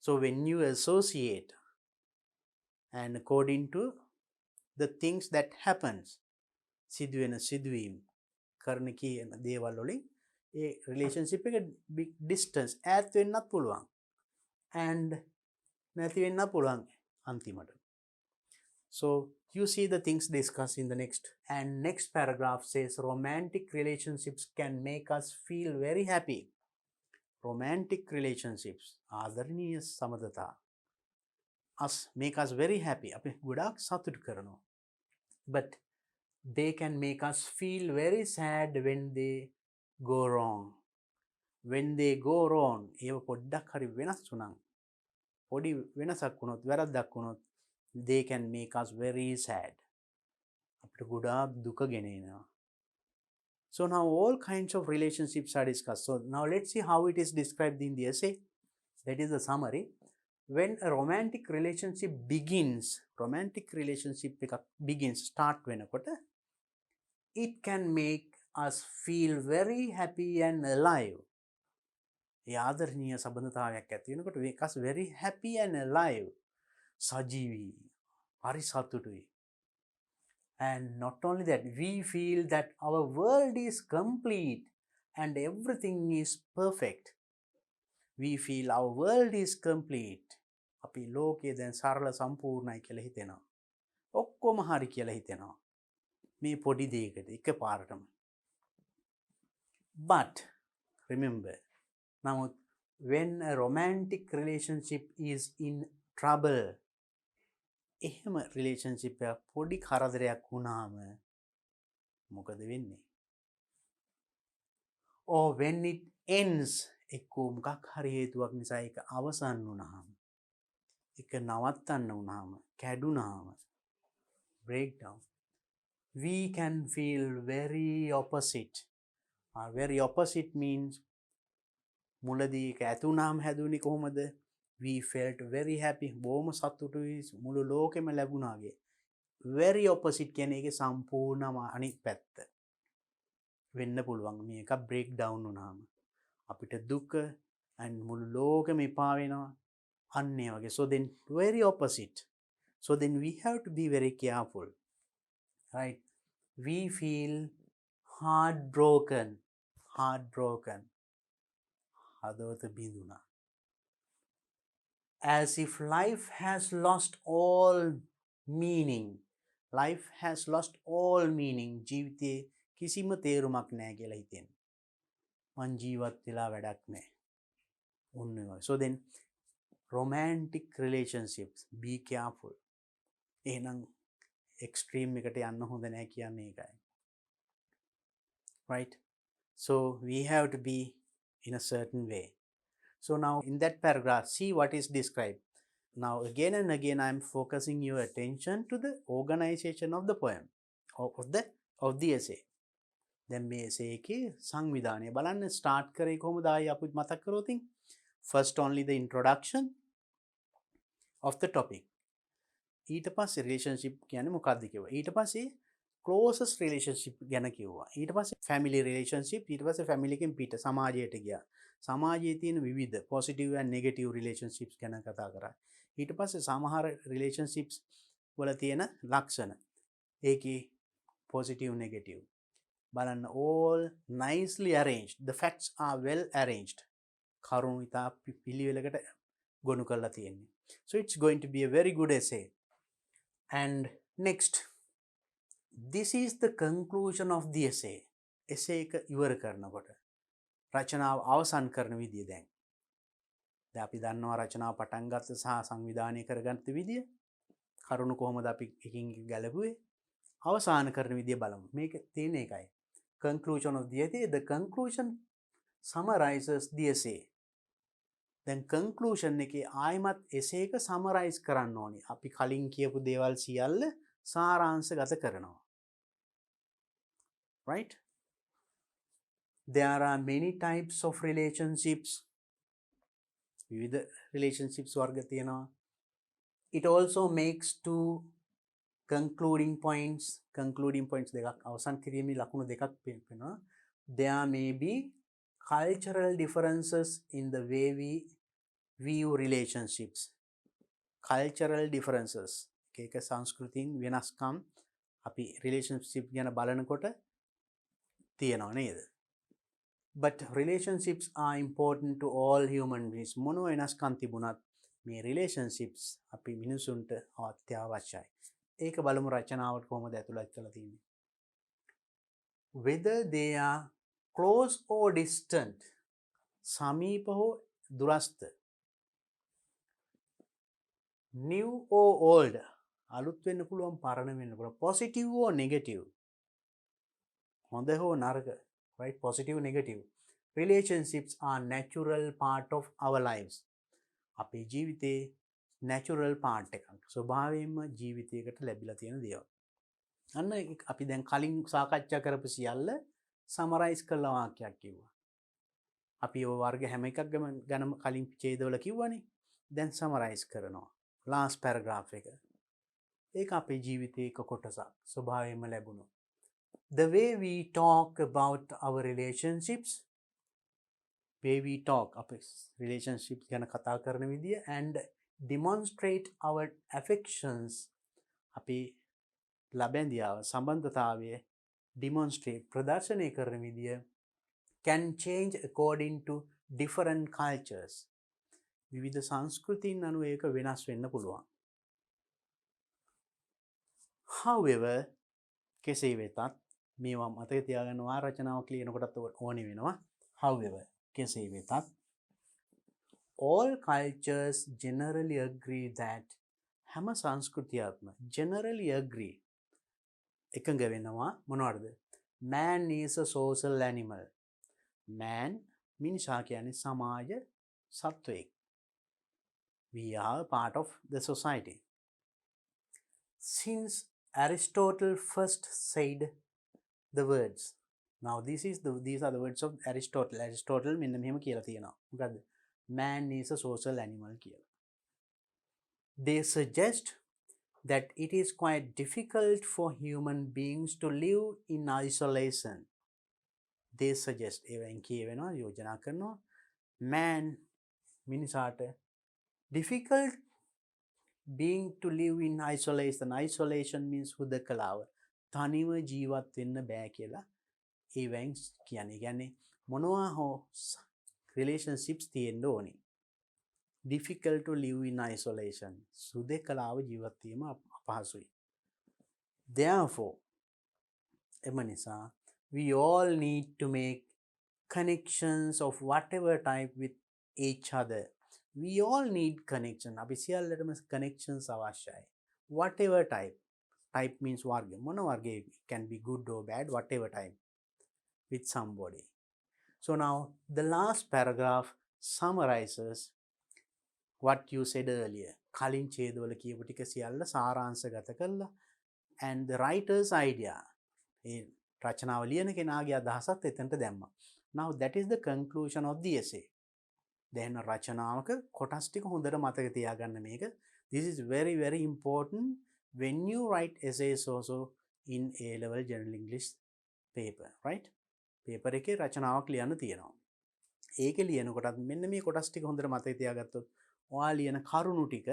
A: So when you associate, and according to the things that happens, සිදුවෙන සිදුවීම් කරන කියන දේවල් වලින් ඒ relationship එක big distance ඈත් වෙන්නත් පුළුවන් and නැති වෙන්නත් පුළුවන් අන්තිමට. So you see the things discussed in the next paragraph says romantic relationships can make us feel very happy. romantic relationships ආදරණීය සමදතා make us very happy අපි ගොඩාක් සතුටු කරනවා but they can make us feel very sad when they go wrong ඒව පොඩ්ඩක් හරි වෙනස් වුණා පොඩි වෙනසක් වුණොත් වැරද්දක් වුණොත් they can make us very sad අපිට ගොඩාක් දුක ගෙනෙනවා so now all kinds of relationships are discussed so now let's see how it is described in the essay that is the summary when a romantic relationship begins start වෙනකොට it can make us feel very happy and alive ඒ ආදරණීය සම්බන්ධතාවයක් ඇති වෙනකොට make us very happy and alive සජීවී හරි සතුටුයි and not only that we feel that our world is complete and everything is perfect we feel our world is complete අපි ලෝකයේ දැන් සරල සම්පූර්ණයි කියලා හිතෙනවා ඔක්කොම හරි කියලා හිතෙනවා මේ පොඩි දෙයකට එකපාරටම but remember නමුත් when a romantic relationship is in trouble එහෙම relationship එක පොඩි කරදරයක් වුණාම මොකද වෙන්නේ or when it ends එක්කෝ මොකක් හරි හේතුවක් නිසා ඒක අවසන් වුණාම ඒක නවත්තන්න වුණාම කැඩුනාම breakdown we can feel very opposite means මුලදී ඒක ඇතුණාම හැදුනේ කොහොමද we felt very happy බොහොම සතුටුයි මුළු ලෝකෙම ලැබුණාගේ very opposite කියන්නේ ඒකේ සම්පූර්ණම අනිත් පැත්ත වෙන්න පුළුවන් මේක break down වුණාම අපිට දුක and මුළු ලෝකෙම එපා වෙනවා අන්න ඒ වගේ so then very opposite so then we have to be very careful right we feel heartbroken හදවත බිඳුණා as if life has lost all meaning ජීවිතේ කිසිම තේරුමක් නැහැ කියලා හිතෙන මං ජීවත් වෙලා වැඩක් නැහැ ඔන්න ඒ වගේ so then romantic relationships be careful එහෙනම් extreme එකට යන්න හොඳ නැහැ කියන්නේ ඒකයි right so we have to be in a certain way so now in that paragraph see what is described now again and again I am focusing your attention to the organization of the poem of the essay then මේ essay එකේ සංවිධානය බලන්න start කරේ කොහොමද ආයි අපි මතක් කරොත් first only the introduction of the topic ඊට පස්සේ relationship කියන්නේ මොකක්ද කිව්වා ඊට පස්සේ closest relationship ගැන කිව්වා ඊට පස්සේ family relationship ඊට පස්සේ family එකෙන් පිට සමාජයට ගියා සමාජයේ තියෙන විවිධ positive and negative relationships ගැන කතා කරා ඊට පස්සේ සමහර relationships වල තියෙන ලක්ෂණ ඒකේ positive negative බලන්න all nicely arranged the facts are well arranged කරුණු ඉතා පිළිවෙලකට ගොනු කරලා තියෙන්නේ so it's going to be a very good essay and next this is the conclusion of the essay එක ඉවර කරනකොට රචනාව අවසන් කරන විදිය දැන් අපි දන්නවා රචනාව පටන් ගත්ත සහ සංවිධානය කරගත්ත විදිය කරුණු කොහොමද අපි එකින් ගැලපුවේ අවසන් කරන විදිය බලමු මේක තියෙන එකයි conclusion of the essay the conclusion summarizes the essay දැන් conclusion එකේ ආයිමත් essay එක summarize කරන්න ඕනේ අපි කලින් කියපු දේවල් සියල්ල සාරාංශගත කරනවා right there are many types of relationships විවිධ relationships වර්ග තියෙනවා it also makes two concluding points දෙකක් අවසන් කිරීමේ ලකුණු දෙකක් පෙන්නනවා there may be cultural differences in the way we view relationships cultural differences එක සංස්කෘතියින් වෙනස්කම් අපි relationship ගැන බලනකොට තියෙනවා නේද but relationships are important to all human beings මොන වෙනස්කම් තිබුණත් මේ relationships අපි මිනිසුන්ට අත්‍යවශ්‍යයි ඒක බලමු රචනාවට කොහොමද ඇතුළත් කරලා තියෙන්නේ whether they are close or distant සමීප හෝ දුරස්ත. new or old අලුත් වෙන්න පුළුවන් පරණ වෙන්න පුළුවන්. positive or negative හොඳ හෝ නරක, right? positive negative. relationships are natural part of our lives. අපේ ජීවිතේ natural part එකක්. ස්වභාවයෙන්ම ජීවිතයකට ලැබිලා තියෙන දේවල්. අන්න අපි දැන් කලින් සාකච්ඡා කරපු සියල්ල සමරයිස් කරලා වාක්‍යයක් කිව්වා. අපි ඔය වර්ග හැම එකක් ගැනම කලින් ඡේදවල කිව්වනේ. දැන් සමරයිස් කරනවා. last paragraph එක. ඒක අපේ ජීවිතයේ එක කොටසක්. ස්වභාවයෙන්ම ලැබුණු. The way we talk about our relationships, way we talk අපේ relationships ගැන කතා කරන විදිය and demonstrate our affections අපි ලබැඳියාව සම්බන්ධතාවය demonstrate ප්‍රදර්ශනය කරන විදිය can change according to different cultures. විවිධ සංස්කෘතීන් අනුව ඒක වෙනස් වෙන්න පුළුවන්. However, කෙසේ වෙතත් මේවා මතක තියාගන්නවා රචනාවක් ලියනකොටත් ඕනේ වෙනවා. However, කෙසේ වෙතත් all cultures generally agree that හැම සංස්කෘතියක්ම generally agree එකඟ වෙනවා මොනවද? Man is a social animal. Man මිනිසා කියන්නේ සමාජ සත්වයෙක්. We are part of the society. Since Aristotle first said the words. Now these are the words of Aristotle. Aristotle මෙන්න මෙහෙම කියලා තියෙනවා. මොකද්ද? Man is a social animal කියලා. They suggest that it is quite difficult for human beings to live in isolation. They suggest even කියවෙනවා යෝජනා කරනවා man මිනිසාට difficult being to live in isolation. Isolation means හුදකලාව. තනිව ජීවත් වෙන්න බෑ කියලා ඒවෙන් කියන්නේ මොනවා හෝ relationships තියෙන්න ඕනි. Difficult to live in isolation. හුදකලාව ජීවත් වීම අපහසුයි. Therefore එම නිසා we all need to make connections of whatever type with each other. We all need connection. අපි සියල්ලටම connections අවශ්‍යයි. Whatever type. Type means වර්ග. මොන වර්ගය? Can be good or bad, whatever type. With somebody. So now the last paragraph summarizes what you said earlier. කලින් ඡේදවල කියපු ටික සියල්ල සාරාංශගත කළා. And the writer's idea. ඒ රචනාව ලියන කෙනාගේ අදහසත් එතනට දැම්මා. Now that is the conclusion of the essay. දැන් රචනාවක කොටස් ටික හොඳට මතක තියාගන්න මේක. This is very very important when you write essays also in A level general English paper, right? paper එකේ රචනාවක් ලියන්න තියෙනවා. ඒක ලියනකොටත් මෙන්න මේ කොටස් ටික හොඳට මතක තියාගත්තොත් ඔයා ලියන කරුණු ටික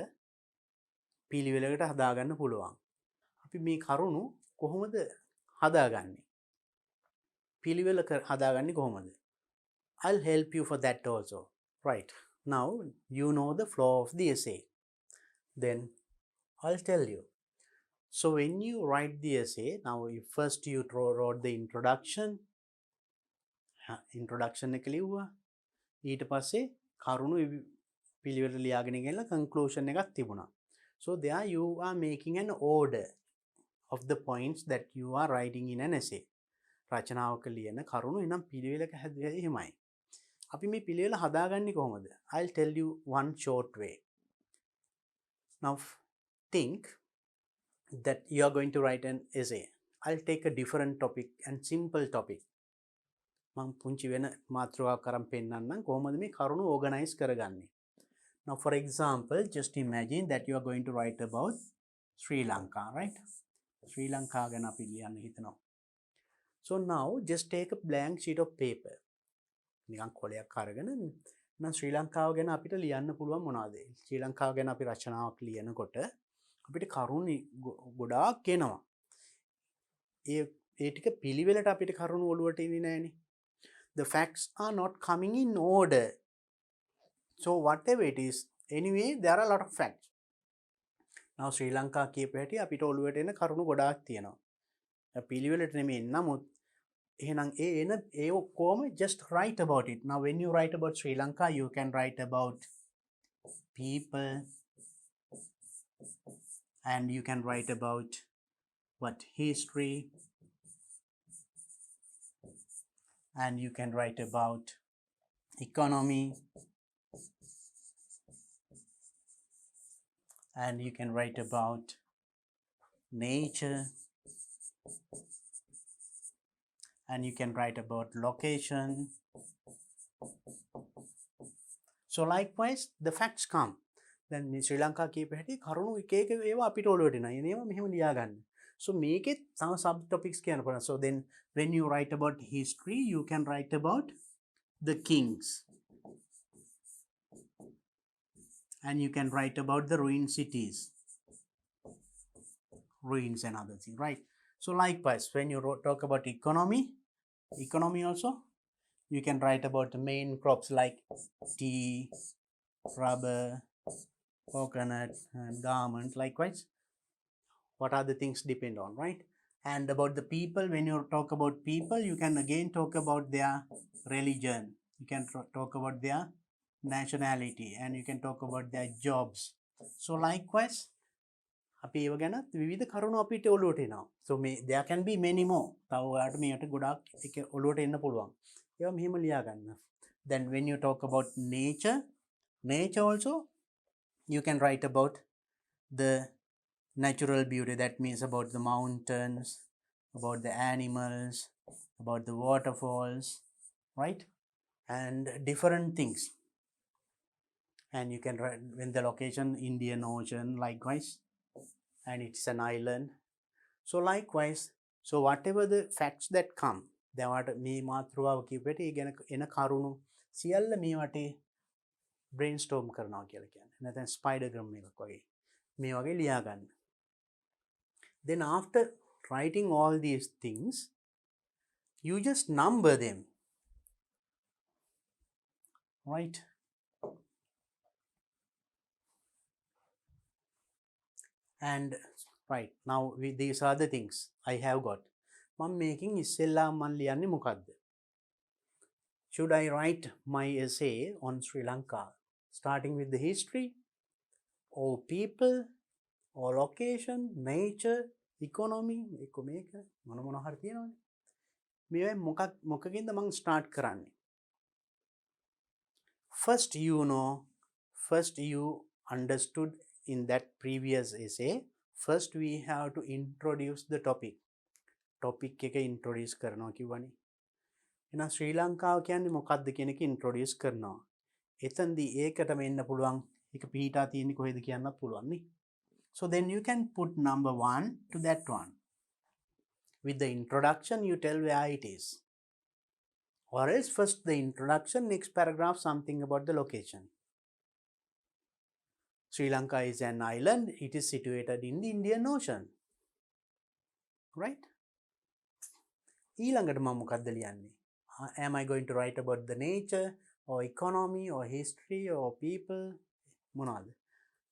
A: පිළිවෙලකට හදාගන්න පුළුවන්. අපි මේ කරුණු කොහොමද හදාගන්නේ? පිළිවෙල හදාගන්නේ කොහොමද? I'll help you for that also. Right. Now you know the flow of the essay. Then I'll tell you. So when you write the essay, now first you wrote the introduction. Introduction එක ලිව්වා. ඊට පස්සේ කරුණු පිළිවෙලට ලියාගෙන ගිහලා conclusion එකක් තිබුණා. So there you are making an order of the points that you are writing in an essay. රචනාවක ලියන කරුණු එනම් පිළිවෙලක හැදුවේ එහෙමයි. අපි මේ පිළිවෙල හදාගන්නේ කොහොමද? I'll tell you one short way. Now think that you are going to write an essay. I'll take a different topic and simple topic. මම පුංචි වෙන මාතෘකාවක් කරන් පෙන්නන්නම් කොහොමද මේ කරුණු organize කරගන්නේ. Now for example, just imagine that you are going to write about Sri Lanka, right? Sri Lanka ගැන අපි ලියන්න හිතනවා. So now just take a blank sheet of paper. නිකන් කොලයක් අරගෙන නම් ශ්‍රී ලංකාව ගැන අපිට ලියන්න පුළුවන් මොනවද? ශ්‍රී ලංකාව ගැන අපි රචනාවක් ලියනකොට අපිට කරුණු ගොඩාක් එනවා. ඒ ටික පිළිවෙලට අපිට කරුණු ඔලුවට එන්නේ නැහනේ. The facts are not coming in order. So whatever it is, anyway there are a lot of facts. Now ශ්‍රී ලංකා කියපු හැටි අපිට ඔලුවට එන කරුණු ගොඩාක් තියෙනවා. පිළිවෙලට නෙමෙයි නමුත් එහෙනම් ඒ ඔක්කොම just write about it. Now when you write about Sri Lanka, you can write about people, and you can write about what history, and you can write about economy, and you can write about nature, and you can write about location. So likewise the facts come. Then Sri Lanka කියප හැටි කරුණු එක එක ඒවා අපිට ඔලුවට එනවා. එනේම මෙහෙම ලියා ගන්න. So මේකෙත් තව sub topics කියන්න පුළුවන්. So then when you write about history, you can write about the kings, and you can write about the ruined cities, ruins and other things, right? So likewise when you talk about economy also, you can write about the main crops like tea, rubber, coconut, and garment. Likewise, what are the things depend on, right? And about the people, when you talk about people, you can again talk about their religion, you can talk about their nationality, and you can talk about their jobs. So likewise අපි ඒව ගැන විවිධ කරුණු අපිට ඔලුවට එනවා. So there can be many more. තව ඔයාලට මේකට ගොඩාක් එක ඔලුවට එන්න පුළුවන්. ඒවා මෙහෙම ලියා ගන්න. Then when you talk about nature also, you can write about the natural beauty. That means about the mountains, about the animals, about the waterfalls, right? And different things. And you can write when the location Indian Ocean, likewise, and it's an island. So likewise, so whatever the facts that come, දැන් මේ මාතෘකාව කියපෙට ඒ ගැන එන කරුණු සියල්ල මේ වටේ brainstorm කරනවා කියලා කියන්නේ. නැත්නම් spidergram එකක් වගේ. මේ වගේ ලියා ගන්න. Then after writing all these things, you just number them, right? And right now these are the things I have got. I'm making ඉස්සෙල්ලා මම ලියන්නේ මොකද්ද? Should I write my essay on Sri Lanka starting with the history, or people, or location, nature, economy, එක මේක මොන හරි තියෙනවනේ. මේවා මොකකින්ද මම start කරන්නේ? First you understood in that previous essay. First we have to introduce the topic එක introduce කරනවා කිව්වනේ. එහෙනම් ශ්‍රී ලංකාව කියන්නේ මොකක්ද කියන එක introduce කරනවා. එතෙන්දී ඒකටම එන්න පුළුවන්. ඒක පිටා තියෙන්නේ කොහෙද කියන්නත් පුළුවන් නේ. So then you can put number 1 to that one. With the introduction you tell where it is. Or else first the introduction, next paragraph something about the location. Sri Lanka is an island. It is situated in the Indian Ocean. Right? ඊළඟට මම මොකක්ද ලියන්නේ? Am I going to write about the nature, or economy, or history, or people? මොනවාද?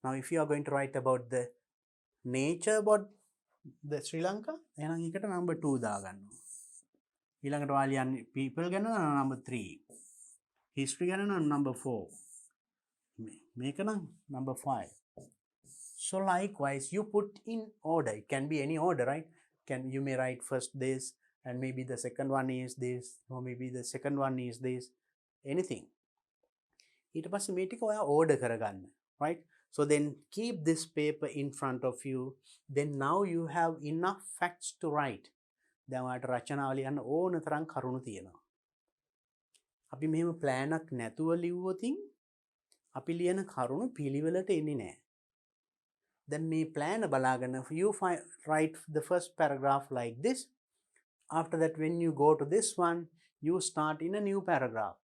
A: Now if you are going to write about the nature about the Sri Lanka, එහෙනම් ඒකට number 2 දාගන්නවා. ඊළඟට ඔයාලා ලියන්නේ people ගැන number 3. history ගැන number 4. මේක නම් number 5. So likewise you put in order. It can be any order, right? You may write first this, and maybe the second one is this, or maybe the second one is this, anything. ඊට පස්සේ මේ ටික ඔයා order කරගන්න, right? So then keep this paper in front of you. Then now you have enough facts to write. දැන් ඔයාලට රචනාව ලියන්න ඕන තරම් කරුණු තියෙනවා. අපි මෙහෙම plan එකක් නැතුව ලිව්වොතින් අපි ලියන කරුණු පිළිවෙලට එන්නේ නැහැ. Then මේ plan බලාගෙන you write the first paragraph like this. After that, when you go to this one, you start in a new paragraph.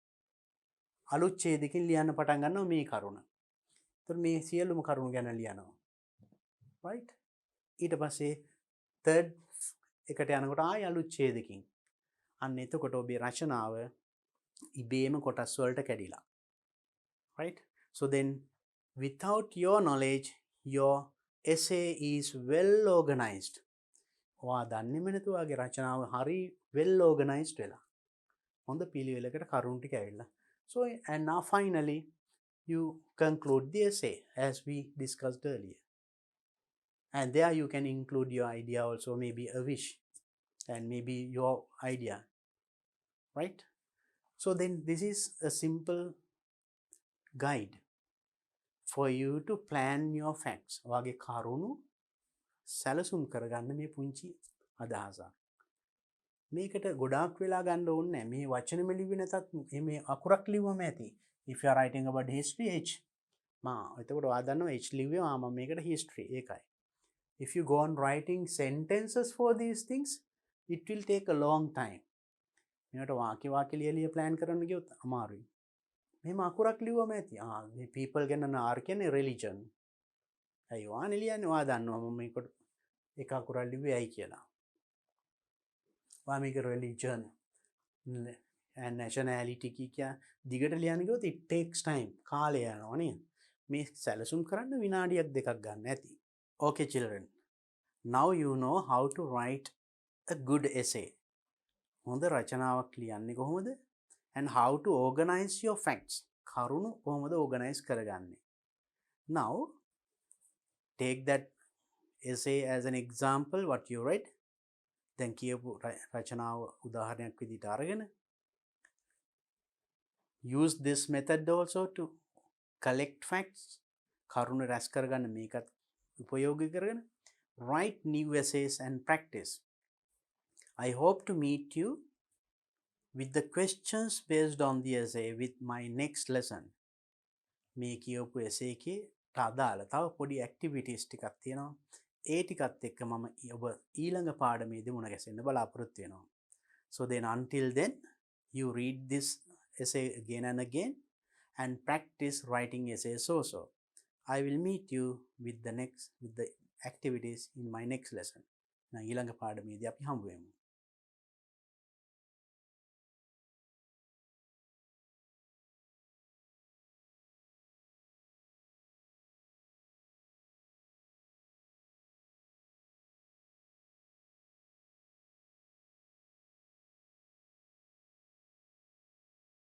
A: අලුත් ඡේදකින් ලියන්න පටන් ගන්නවා මේ කරුණ. එතකොට මේ සියලුම කරුණු ගැන ලියනවා. right? ඊට පස්සේ third එකට යනකොට ආයෙ අලුත් ඡේදකින්. අන්න එතකොට ඔබේ රචනාව ඉබේම කොටස් වලට කැඩිලා. right? So then without your knowledge, your essay is well organized. ඔයා දන්නේම නැතුව ඔයාගේ රචනාව හරි well organized වෙලා. හොඳ පිළිවෙලකට කරුණු ටික ඇවිල්ලා. So and now finally you conclude the essay as we discussed earlier. And there you can include your idea also, maybe a wish and maybe your idea, right? So then this is a simple guide for you to plan your facts. ඔයාගේ කරුණු සැලසුම් කරගන්න මේ පුංචි අදහසක්. මේකට ගොඩාක් වෙලා ගන්න ඕනේ නැහැ. මේ වචනෙම ලිව්වේ නැතත් මේ අකුරක් ලිව්වම ඇති. If you are writing about history, H. එතකොට ඔයා දන්නවා H ලිව්වේ මම මේකට history ඒකයි. If you go on writing sentences for these things, it will take a long time. මේකට වාක්‍ය ලියලිය plan කරන්න ගියොත් අමාරුයි. මෙහෙම අකුරක් ලිව්වම ඇති. මේ people ගැන R කියන්නේ religion. ඇයි ඔයා ලියන්නේ? ඔයා දන්නවා මම මේකට එක අකුරක් ලිව්වේ ඇයි කියලා. මේක religion and nationality කිය දිගට ලියන්න ගියොත් it takes time. කාලය යනවා නේද? මේ සැලසුම් කරන්න විනාඩියක් දෙකක් ගන්න ඇති. Okay children, now you know how to write a good essay. හොඳ රචනාවක් ලියන්නේ කොහොමද? And how to organize your facts. කරුණු කොහොමද organize කරගන්නේ? Now take that essay as an example what you write. දැන් කියපු රචනාව උදාහරණයක් විදිහට අරගෙන use this method also to collect facts. කරුණු රැස් කරගන්න මේකත් උපයෝගී කරගෙන write new essays and practice. I hope to meet you with the questions based on the essay with my next lesson. මේ කියපු essay එකේ අදාළ තව පොඩි activities ටිකක් තියෙනවා. ඒ ටිකත් එක්ක මම ඔබ ඊළඟ පාඩමේදී මුණ ගැසෙන්න බලාපොරොත්තු වෙනවා. So then until then you read this essay again and again and practice writing essays also. I will meet you with the activities in my next lesson. ඊළඟ පාඩමේදී අපි හමු වෙමු.